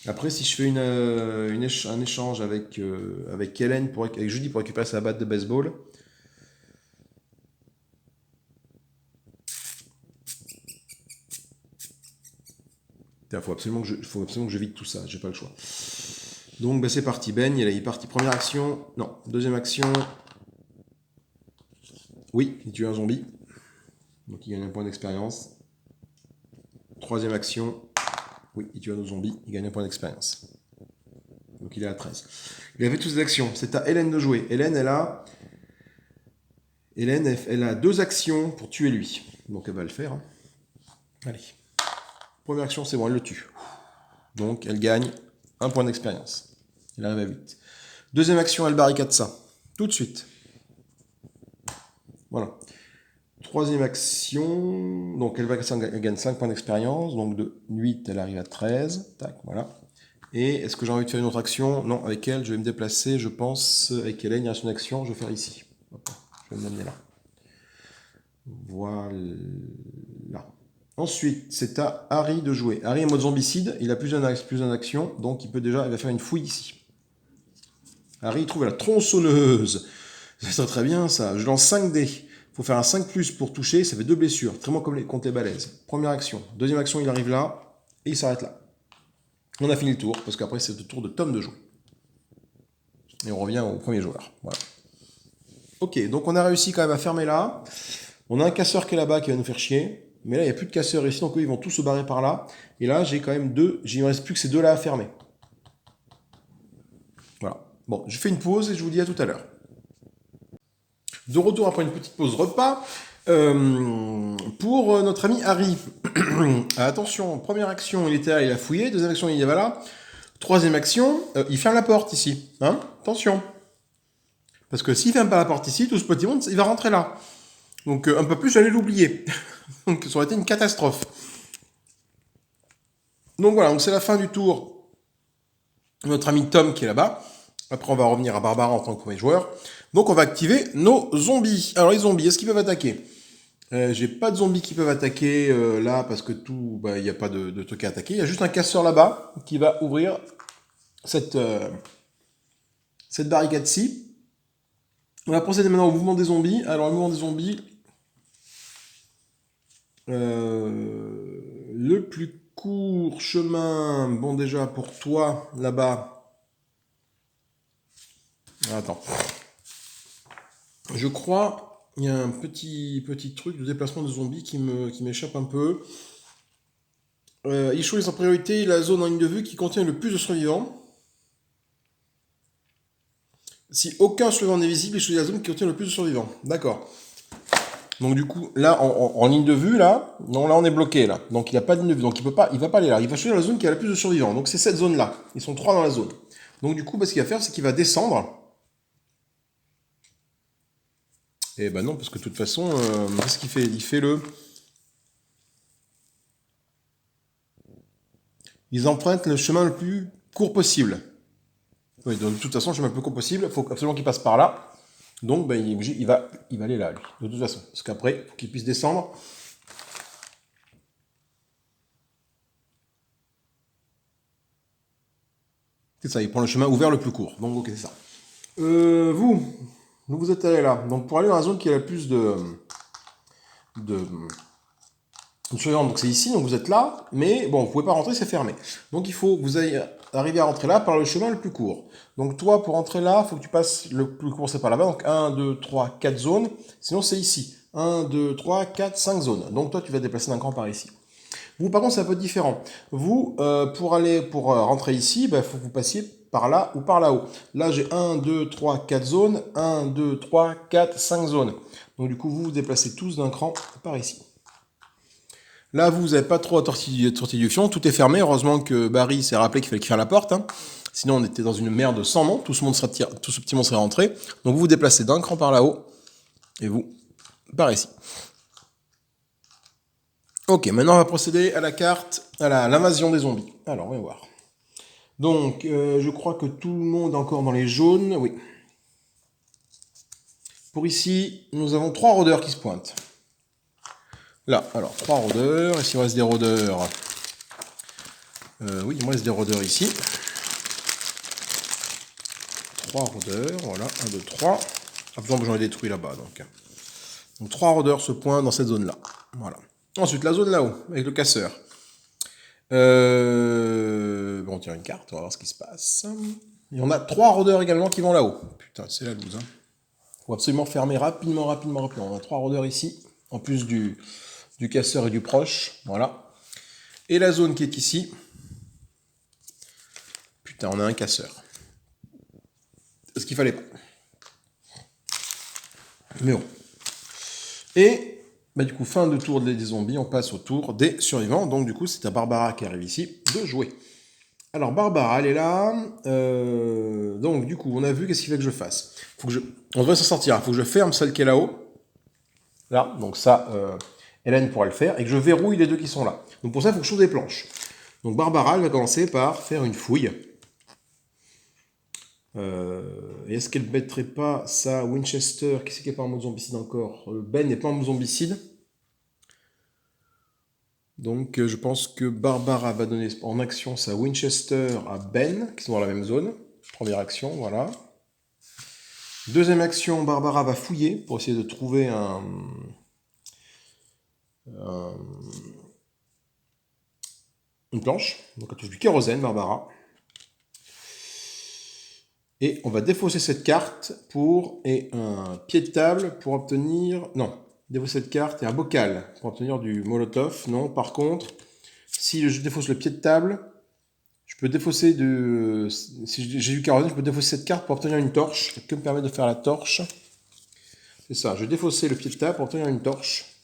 Après, si je fais un échange avec Hélène, avec Judy pour récupérer sa batte de baseball. Il faut absolument que je vide tout ça, j'ai pas le choix. Donc c'est parti, Ben, il est parti. Première action, non. Deuxième action, oui, il tue un zombie. Donc il gagne un point d'expérience. Troisième action, oui, il tue un autre zombie, il gagne un point d'expérience. Donc il est à 13. Il a fait toutes ses actions, c'est à Hélène de jouer. Hélène, elle a 2 actions pour tuer lui. Donc elle va le faire. Hein. Allez. Première action, c'est bon, elle le tue. Donc elle gagne un point d'expérience. Elle arrive à 8. Deuxième action, elle barricade ça. Tout de suite. Voilà. Troisième action, donc elle gagne 5 points d'expérience. Donc de 8, elle arrive à 13. Tac, voilà. Et est-ce que j'ai envie de faire une autre action? Non, avec elle, je vais me déplacer, je pense. Avec Hélène, il reste une action, je vais faire ici. Hop, je vais m'amener là. Voilà. Ensuite, c'est à Harry de jouer. Harry est en mode zombicide, il a plus d'un action, donc il va faire une fouille ici. Harry trouve la tronçonneuse. Ça serait très bien ça. Je lance 5 dés. Il faut faire un 5+ pour toucher, ça fait 2 blessures. Très bien comme contre les balaises. Première action. Deuxième action, il arrive là, et il s'arrête là. On a fini le tour, parce qu'après c'est le tour de Tom de jouer. Et on revient au premier joueur. Voilà. Ok, donc on a réussi quand même à fermer là. On a un casseur qui est là-bas qui va nous faire chier. Mais là, il n'y a plus de casseurs ici, donc eux, ils vont tous se barrer par là. Et là, j'ai quand même 2. Il ne reste plus que ces 2 là à fermer. Voilà. Bon, je fais une pause et je vous dis à tout à l'heure. De retour après une petite pause repas. Pour notre ami Harry. Attention, première action, il était là, il a fouillé. Deuxième action, il y va là. Troisième action, il ferme la porte ici. Hein, attention. Parce que s'il ferme pas la porte ici, tout ce petit monde, il va rentrer là. Donc un peu plus, j'allais l'oublier. Donc ça aurait été une catastrophe. Donc voilà, donc c'est la fin du tour. Notre ami Tom qui est là-bas. Après, on va revenir à Barbara en tant que premier joueur. Donc on va activer nos zombies. Alors les zombies, est-ce qu'ils peuvent attaquer? J'ai pas de zombies qui peuvent attaquer là parce que tout, il n'y a pas de truc à attaquer. Il y a juste un casseur là-bas qui va ouvrir cette barricade-ci. On va procéder maintenant au mouvement des zombies. Alors le mouvement des zombies, le plus court chemin, bon déjà pour toi là-bas. Attends. Je crois il y a un petit truc de déplacement de zombies qui m'échappe un peu. Il choisit en priorité la zone en ligne de vue qui contient le plus de survivants. Si aucun survivant n'est visible, il choisit la zone qui contient le plus de survivants. D'accord. Donc du coup, là, en ligne de vue, là, non, là on est bloqué, là. Donc il n'a pas de ligne de vue, donc il va pas aller là. Il va choisir la zone qui a le plus de survivants. Donc c'est cette zone-là. Ils sont 3 dans la zone. Donc du coup, ce qu'il va faire, c'est qu'il va descendre. Et ben non, parce que de toute façon, qu'est-ce qu'il fait? Ils empruntent le chemin le plus court possible. Oui, donc de toute façon, le chemin le plus court possible, il faut absolument qu'il passe par là. Donc il va aller là, lui, de toute façon. Parce qu'après, il faut qu'il puisse descendre. C'est ça, il prend le chemin ouvert le plus court. Donc ok, c'est ça. Vous êtes allé là. Donc pour aller dans la zone qui a la plus de surveillants, donc c'est ici, donc vous êtes là, mais bon, vous pouvez pas rentrer, c'est fermé. Donc il faut que vous ayez arriver à rentrer là par le chemin le plus court. Donc toi, pour rentrer là, il faut que tu passes le plus court, c'est par là-bas. Donc 1, 2, 3, 4 zones. Sinon, c'est ici. 1, 2, 3, 4, 5 zones. Donc toi, tu vas te déplacer d'un cran par ici. Vous, par contre, c'est un peu différent. Vous, pour rentrer ici, il faut que vous passiez par là ou par là-haut. Là, j'ai 1, 2, 3, 4 zones. 1, 2, 3, 4, 5 zones. Donc du coup, vous vous déplacez tous d'un cran par ici. Là, vous n'avez pas trop à sortie du fion, tout est fermé. Heureusement que Barry s'est rappelé qu'il fallait faire la porte. Hein. Sinon, on était dans une merde sans nom. Tout ce petit monde serait rentré. Donc, vous vous déplacez d'un cran par là-haut. Et vous, par ici. Ok, maintenant, on va procéder à la carte, à l'invasion des zombies. Alors, on va voir. Donc, je crois que tout le monde est encore dans les jaunes. Oui. Pour ici, nous avons 3 rôdeurs qui se pointent. Là, alors, 3 rôdeurs. Et s'il reste des rôdeurs... oui, il me reste des rôdeurs ici. 3 rôdeurs, voilà, 1, 2, 3. Ah, j'en ai détruit là-bas, donc 3 rôdeurs se pointent dans cette zone-là. Voilà. Ensuite, la zone là-haut, avec le casseur. Bon, on tire une carte, on va voir ce qui se passe. Et on a 3 rôdeurs également qui vont là-haut. Putain, c'est la loose. Hein. Faut absolument fermer rapidement. On a 3 rôdeurs ici, en plus du casseur et du proche. Voilà. Et la zone qui est ici. Putain, on a un casseur. Ce qu'il fallait pas. Mais bon. Et du coup, fin de tour des zombies, on passe au tour des survivants. Donc du coup, c'est à Barbara qui arrive ici de jouer. Alors Barbara, elle est là. Donc du coup, on a vu qu'est-ce qu'il fait que je fasse. On devrait s'en sortir. Il faut que je ferme celle qui est là-haut. Là, donc ça, Hélène pourra le faire. Et que je verrouille les deux qui sont là. Donc pour ça, il faut que je trouve des planches. Donc Barbara, elle va commencer par faire une fouille. Est-ce qu'elle ne mettrait pas sa Winchester? Qui c'est qui n'est pas en mode zombicide encore? Ben n'est pas en mode zombicide. Donc je pense que Barbara va donner en action sa Winchester à Ben, qui sont dans la même zone. Première action, voilà. Deuxième action, Barbara va fouiller pour essayer de trouver une planche. Donc elle touche du kérosène, Barbara. Et on va défausser cette carte et un pied de table pour obtenir... Non, défausser cette carte et un bocal pour obtenir du molotov. Non, par contre, si je défausse le pied de table, je peux défausser si j'ai du kérosène, je peux défausser cette carte pour obtenir une torche. Que me permet de faire la torche? C'est ça, je vais défausser le pied de table pour obtenir une torche.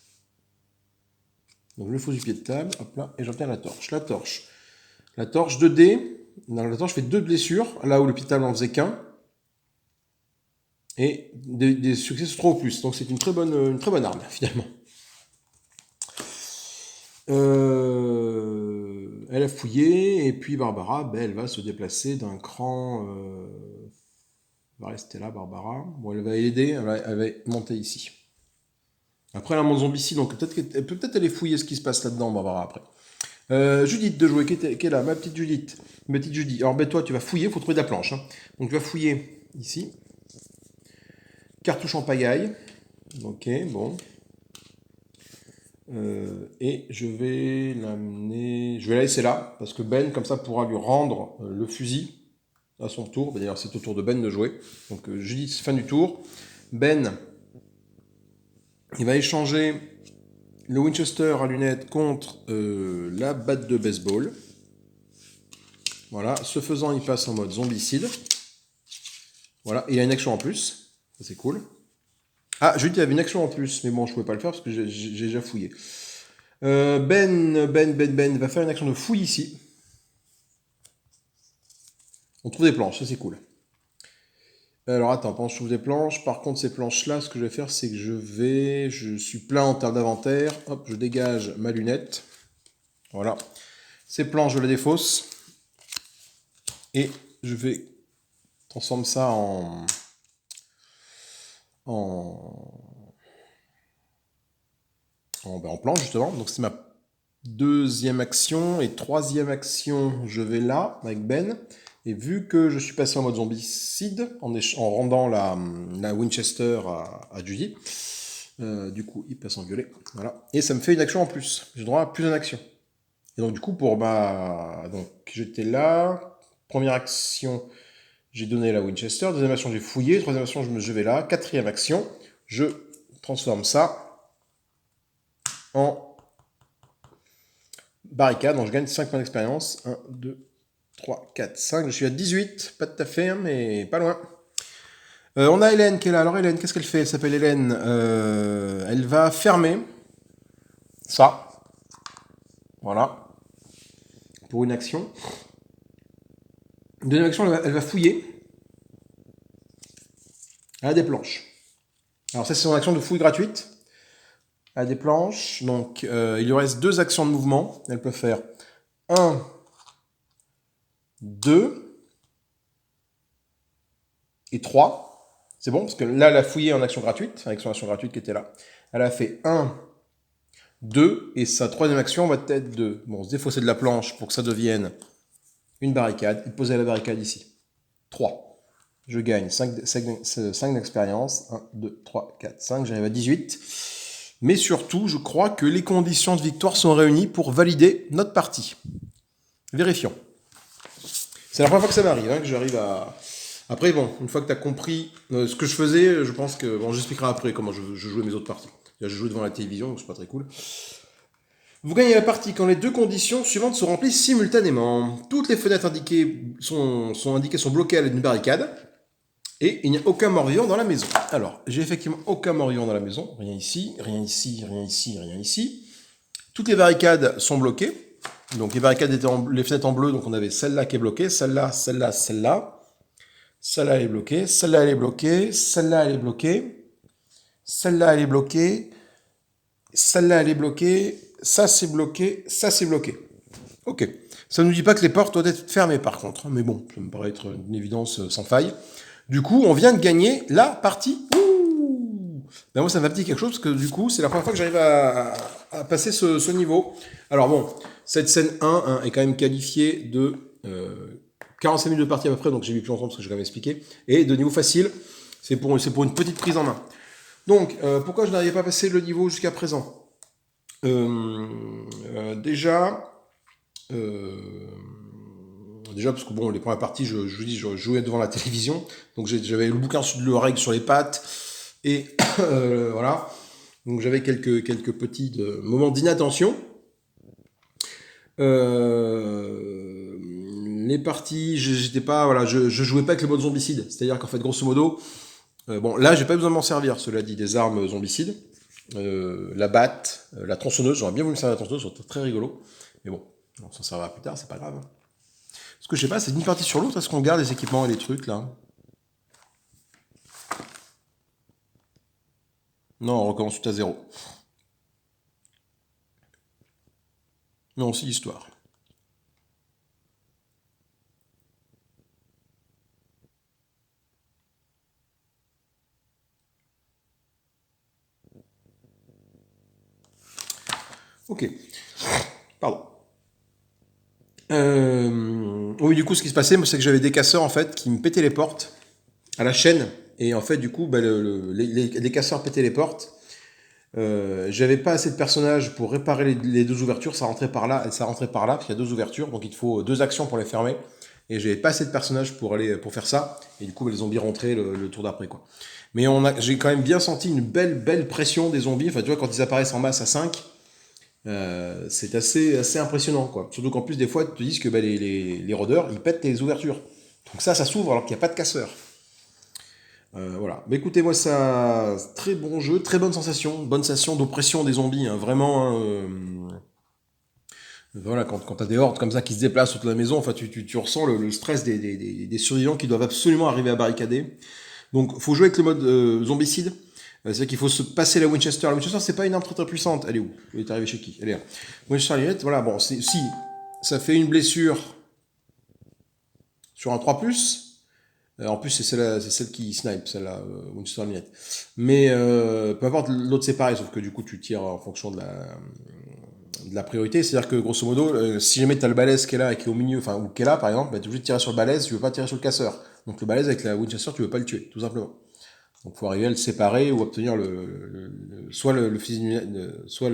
Donc je défausse du pied de table, hop là, et j'obtiens la torche. La torche 2D. La torche fait 2 blessures, là où le pied de table en faisait qu'un. Et des succès sur 3 ou plus. Donc c'est une très bonne arme, finalement. Elle a fouillé, et puis Barbara, elle va se déplacer d'un cran. Elle va rester là, Barbara. Bon, elle va aider, elle va monter ici. Après, elle a mon zombie ici, donc peut-être aller fouiller ce qui se passe là-dedans, Barbara, après. Judith de jouer, qui est là, ma petite Judith. Alors, toi, tu vas fouiller, il faut trouver de la planche. Hein. Donc, tu vas fouiller ici. Cartouche en pagaille. Ok, bon. Et je vais l'amener... Je vais la laisser là, parce que Ben, comme ça, pourra lui rendre le fusil à son tour. D'ailleurs, c'est au tour de Ben de jouer. Donc, Judith, fin du tour. Ben, il va échanger le Winchester à lunettes contre la batte de baseball. Voilà, ce faisant, il passe en mode zombicide. Voilà, et il a une action en plus. Ça, c'est cool. Ah, je lui dis qu'il y avait une action en plus, mais bon, je ne pouvais pas le faire parce que j'ai déjà fouillé. Ben va faire une action de fouille ici. On trouve des planches, ça c'est cool. Alors attends, pendant que je trouve des planches, par contre ces planches-là, ce que je vais faire, c'est que je suis plein en termes d'inventaire. Hop, je dégage ma lunette. Voilà. Ces planches, je les défausse. Et je vais transformer ça en planche justement. Donc c'est ma deuxième action. Et troisième action, je vais là avec Ben. Et vu que je suis passé en mode zombicide, en rendant la Winchester à Judy, du coup il passe en violet. Voilà. Et ça me fait une action en plus. J'ai droit à plus d'une action. Et donc du coup donc j'étais là. Première action, j'ai donné la Winchester. Deuxième action, j'ai fouillé. Troisième action, je vais là. Quatrième action, je transforme ça en barricade. Donc je gagne 5 points d'expérience. 1, 2, 3, 4, 5. Je suis à 18. Pas tout à fait, hein, mais pas loin. On a Hélène qui est là. Alors Hélène, qu'est-ce qu'elle fait? Elle s'appelle Hélène. Elle va fermer ça. Voilà. Pour une action. Deuxième action, elle va fouiller. Elle a des planches. Alors ça, c'est son action de fouille gratuite. Elle a des planches. Donc, il lui reste 2 actions de mouvement. Elle peut faire 1, 2 et 3. C'est bon, parce que là, elle a fouillé en action gratuite, avec son action gratuite qui était là. Elle a fait 1, 2, et sa troisième action va être de se défausser de la planche pour que ça devienne une barricade, et poser la barricade ici. 3. Je gagne 5 d'expérience. 1, 2, 3, 4, 5. J'arrive à 18. Mais surtout, je crois que les conditions de victoire sont réunies pour valider notre partie. Vérifions. C'est la première fois que ça m'arrive, hein, que j'arrive à... Après, bon, une fois que tu as compris ce que je faisais, je pense que... Bon, j'expliquerai après comment je jouais mes autres parties. Je jouais devant la télévision, donc c'est pas très cool. Vous gagnez la partie quand les 2 conditions suivantes se remplissent simultanément. Toutes les fenêtres indiquées sont bloquées à l'aide d'une barricade. Et il n'y a aucun mort-vivant dans la maison. Alors, j'ai effectivement aucun mort-vivant dans la maison. Rien ici, rien ici, rien ici, rien ici. Toutes les barricades sont bloquées. Donc les barricades étaient les fenêtres en bleu, donc on avait celle-là qui est bloquée, celle-là, celle-là, celle-là. Celle-là, elle est bloquée, celle-là, elle est bloquée, celle-là, elle est bloquée, celle-là, elle est bloquée, celle-là, elle est bloquée, ça, c'est bloqué, ça, c'est bloqué. Ok. Ça ne nous dit pas que les portes doivent être fermées, par contre. Mais bon, ça me paraît être une évidence sans faille. Du coup, on vient de gagner la partie. Ouh, ben moi, ça m'a dit quelque chose, parce que du coup, c'est la première fois que j'arrive à passer ce niveau. Alors bon, cette scène 1 est quand même qualifiée de 45 minutes de partie à peu près, donc j'ai mis plus longtemps parce que j'ai quand même expliqué. Et de niveau facile, c'est pour une petite prise en main. Donc, pourquoi je n'arrivais pas à passer le niveau jusqu'à présent? Déjà, parce que bon, les premières parties, je jouais devant la télévision, donc j'avais le bouquin de règles sur les pattes, et voilà, donc j'avais quelques petits moments d'inattention. Les parties, j'étais pas, voilà, je jouais pas avec le mode zombicide, c'est-à-dire qu'en fait, grosso modo, bon, là, j'ai pas besoin de m'en servir, cela dit, des armes zombicides, la batte, la tronçonneuse, j'aurais bien voulu me servir de la tronçonneuse, c'est très rigolo, mais bon, on s'en servira plus tard, c'est pas grave. Ce que je sais pas, c'est d'une partie sur l'autre, est-ce qu'on garde les équipements et les trucs, là? Non, on recommence tout à zéro. Non, c'est l'histoire. Ok. Pardon. Oui, du coup, ce qui se passait, c'est que j'avais des casseurs, en fait, qui me pétaient les portes à la chaîne. Et en fait, du coup, bah, les casseurs pétaient les portes. J'avais pas assez de personnages pour réparer les 2 ouvertures. Ça rentrait par là et ça rentrait par là, parce qu'il y a 2 ouvertures. Donc, il te faut 2 actions pour les fermer. Et j'avais pas assez de personnages pour faire ça. Et du coup, bah, les zombies rentraient le tour d'après, quoi. Mais j'ai quand même bien senti une belle pression des zombies. Enfin, tu vois, quand ils apparaissent en masse à 5, c'est assez impressionnant, quoi. Surtout qu'en plus, des fois, ils te disent que bah, les rôdeurs, ils pètent les ouvertures. Donc ça s'ouvre alors qu'il n'y a pas de casseur. Voilà. Mais écoutez, moi, ça, très bon jeu, très bonne sensation d'oppression des zombies, hein, vraiment. Hein, voilà, quand tu as des hordes comme ça qui se déplacent autour de la maison, enfin, tu ressens le stress des survivants qui doivent absolument arriver à barricader. Donc, faut jouer avec le mode zombicide. C'est-à-dire qu'il faut se passer la Winchester. La Winchester, c'est pas une arme très puissante. Elle est où? Elle est arrivée chez qui? Elle est là. Winchester lunette, voilà, bon, si ça fait une blessure sur un 3+, en plus c'est celle qui snipe, celle-là, Winchester lunette. Mais peu importe, l'autre c'est pareil, sauf que du coup tu tires en fonction de la priorité. C'est-à-dire que grosso modo, si jamais tu as le balèze qui est là et qui est au milieu, enfin, ou qui est là par exemple, bah, tu es obligé de tirer sur le balèze, tu veux pas tirer sur le casseur. Donc le balèze avec la Winchester, tu veux pas le tuer, tout simplement. Donc il faut arriver à le séparer ou obtenir soit le fusil soit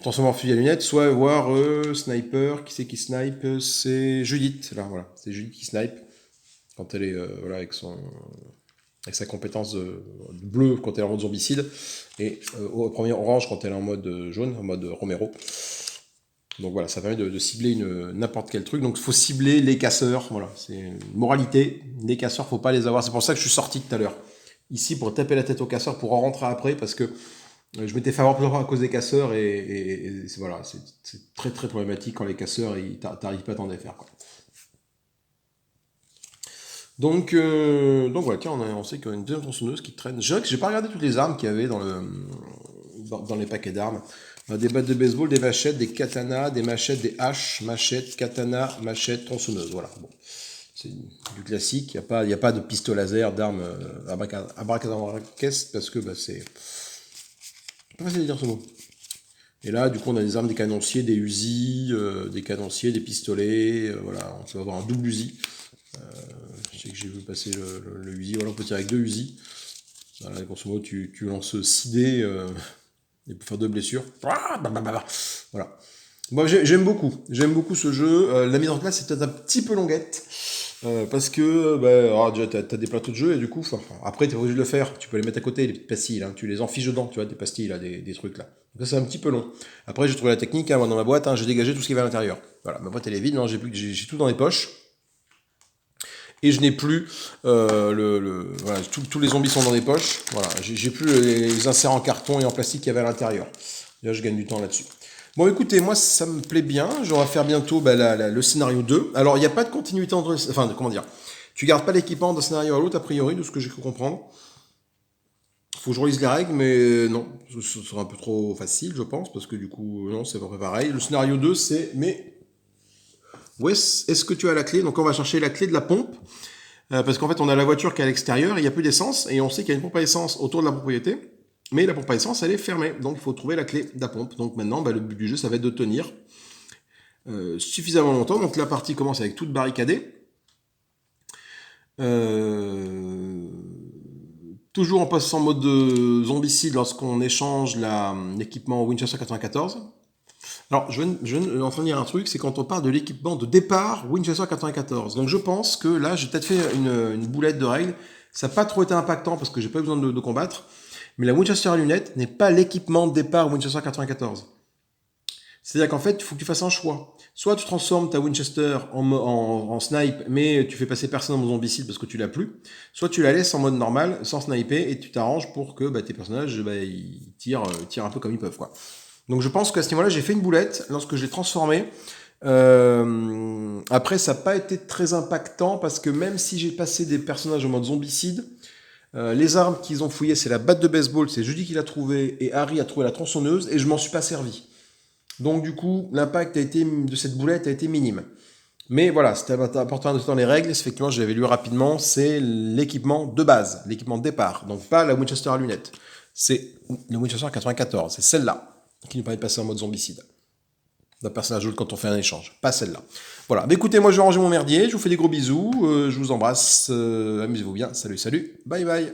transformer en fusil à lunettes, soit voir sniper, qui c'est qui snipe, c'est Judith, là, voilà, c'est Judith qui snipe, quand elle est, voilà, avec sa compétence de bleu quand elle est en mode zombicide, et au premier orange quand elle est en mode jaune, en mode Romero. Donc voilà, ça permet de cibler n'importe quel truc. Donc il faut cibler les casseurs, voilà, c'est une moralité, les casseurs, faut pas les avoir. C'est pour ça que je suis sorti tout à l'heure. Ici, pour taper la tête aux casseurs, pour en rentrer après, parce que je m'étais fait avoir plusieurs fois à cause des casseurs, et voilà, c'est très très problématique quand les casseurs, t'arrives pas à t'en défaire, quoi. Donc voilà, tiens, on sait qu'il y a une deuxième tronçonneuse qui traîne. Je dirais que j'ai pas regardé toutes les armes qu'il y avait dans les paquets d'armes. Des battes de baseball, des machettes, des katanas, des machettes, des haches, machettes, katana, machettes, tronçonneuse. Voilà. Bon. C'est du classique. Il y a pas de pistolet laser, d'armes abracadabra-caisse, parce que bah, c'est pas facile de dire ce mot. Et là, du coup, on a des armes, des canonciers, des Uzi, des canonciers, des pistolets. Voilà, on peut avoir un double Uzi. Je sais que j'ai vu passer le Uzi. Voilà, on peut tirer avec deux Uzi. Voilà, grosso modo, tu lances 6 dés et pour faire 2 blessures. Voilà. Moi, j'aime beaucoup. J'aime beaucoup ce jeu. La mise en place, c'est peut-être un petit peu longuette. Parce que bah, déjà, t'as des plateaux de jeu et du coup, après, t'es obligé de le faire. Tu peux les mettre à côté, les petites pastilles. Hein. Tu les enfiches dedans, tu vois, des pastilles, là, des trucs là. Donc ça, c'est un petit peu long. Après, j'ai trouvé la technique. Hein, moi, dans ma boîte, hein, j'ai dégagé tout ce qui va à l'intérieur. Voilà, ma boîte, elle est vide. Non, j'ai tout dans les poches. Et je n'ai plus voilà, tous les zombies sont dans des poches. Voilà, j'ai plus les inserts en carton et en plastique qu'il y avait à l'intérieur. Là, je gagne du temps là-dessus. Bon, écoutez, moi, ça me plaît bien. Je vais faire bientôt le scénario 2. Alors, il n'y a pas de continuité entre... Enfin, comment dire. Tu gardes pas l'équipement d'un scénario à l'autre, a priori, de ce que j'ai pu comprendre. Faut que je relise les règles, mais non, ce sera un peu trop facile, je pense, parce que du coup, non, c'est à peu près pareil. Le scénario 2, c'est... Mais où est-ce que tu as la clé? Donc, on va chercher la clé de la pompe. Parce qu'en fait, on a la voiture qui est à l'extérieur, il n'y a plus d'essence, et on sait qu'il y a une pompe à essence autour de la propriété, mais la pompe à essence, elle est fermée. Donc, il faut trouver la clé de la pompe. Donc, maintenant, le but du jeu, ça va être de tenir suffisamment longtemps. Donc, la partie commence avec toute barricadée. Toujours en passant en mode zombicide lorsqu'on échange l'équipement Winchester 94. Alors, je viens en train de dire un truc, c'est quand on parle de l'équipement de départ Winchester 94. Donc, je pense que là, j'ai peut-être fait une boulette de règles. Ça n'a pas trop été impactant parce que j'ai pas eu besoin de combattre. Mais la Winchester à lunettes n'est pas l'équipement de départ Winchester 94. C'est-à-dire qu'en fait, il faut que tu fasses un choix. Soit tu transformes ta Winchester en snipe, mais tu fais passer personne en mode zombicide parce que tu l'as plus. Soit tu la laisses en mode normal, sans sniper, et tu t'arranges pour que tes personnages ils tirent un peu comme ils peuvent, quoi. Donc je pense qu'à ce niveau-là, j'ai fait une boulette lorsque j'ai transformé. Après, ça n'a pas été très impactant parce que même si j'ai passé des personnages en mode zombicide, les armes qu'ils ont fouillées, c'est la batte de baseball, c'est Judy qui l'a trouvée et Harry a trouvé la tronçonneuse et je m'en suis pas servi. Donc du coup, l'impact de cette boulette a été minime. Mais voilà, c'était important de noter dans les règles, effectivement, je l'avais lu rapidement, c'est l'équipement de base, l'équipement de départ, donc pas la Winchester à lunettes. C'est le Winchester 94, c'est celle-là qui nous permet de passer en mode zombicide. D'un personnage autre quand on fait un échange, pas celle-là. Voilà, mais écoutez, moi je vais ranger mon merdier, je vous fais des gros bisous, je vous embrasse, amusez-vous bien, salut, salut, bye bye.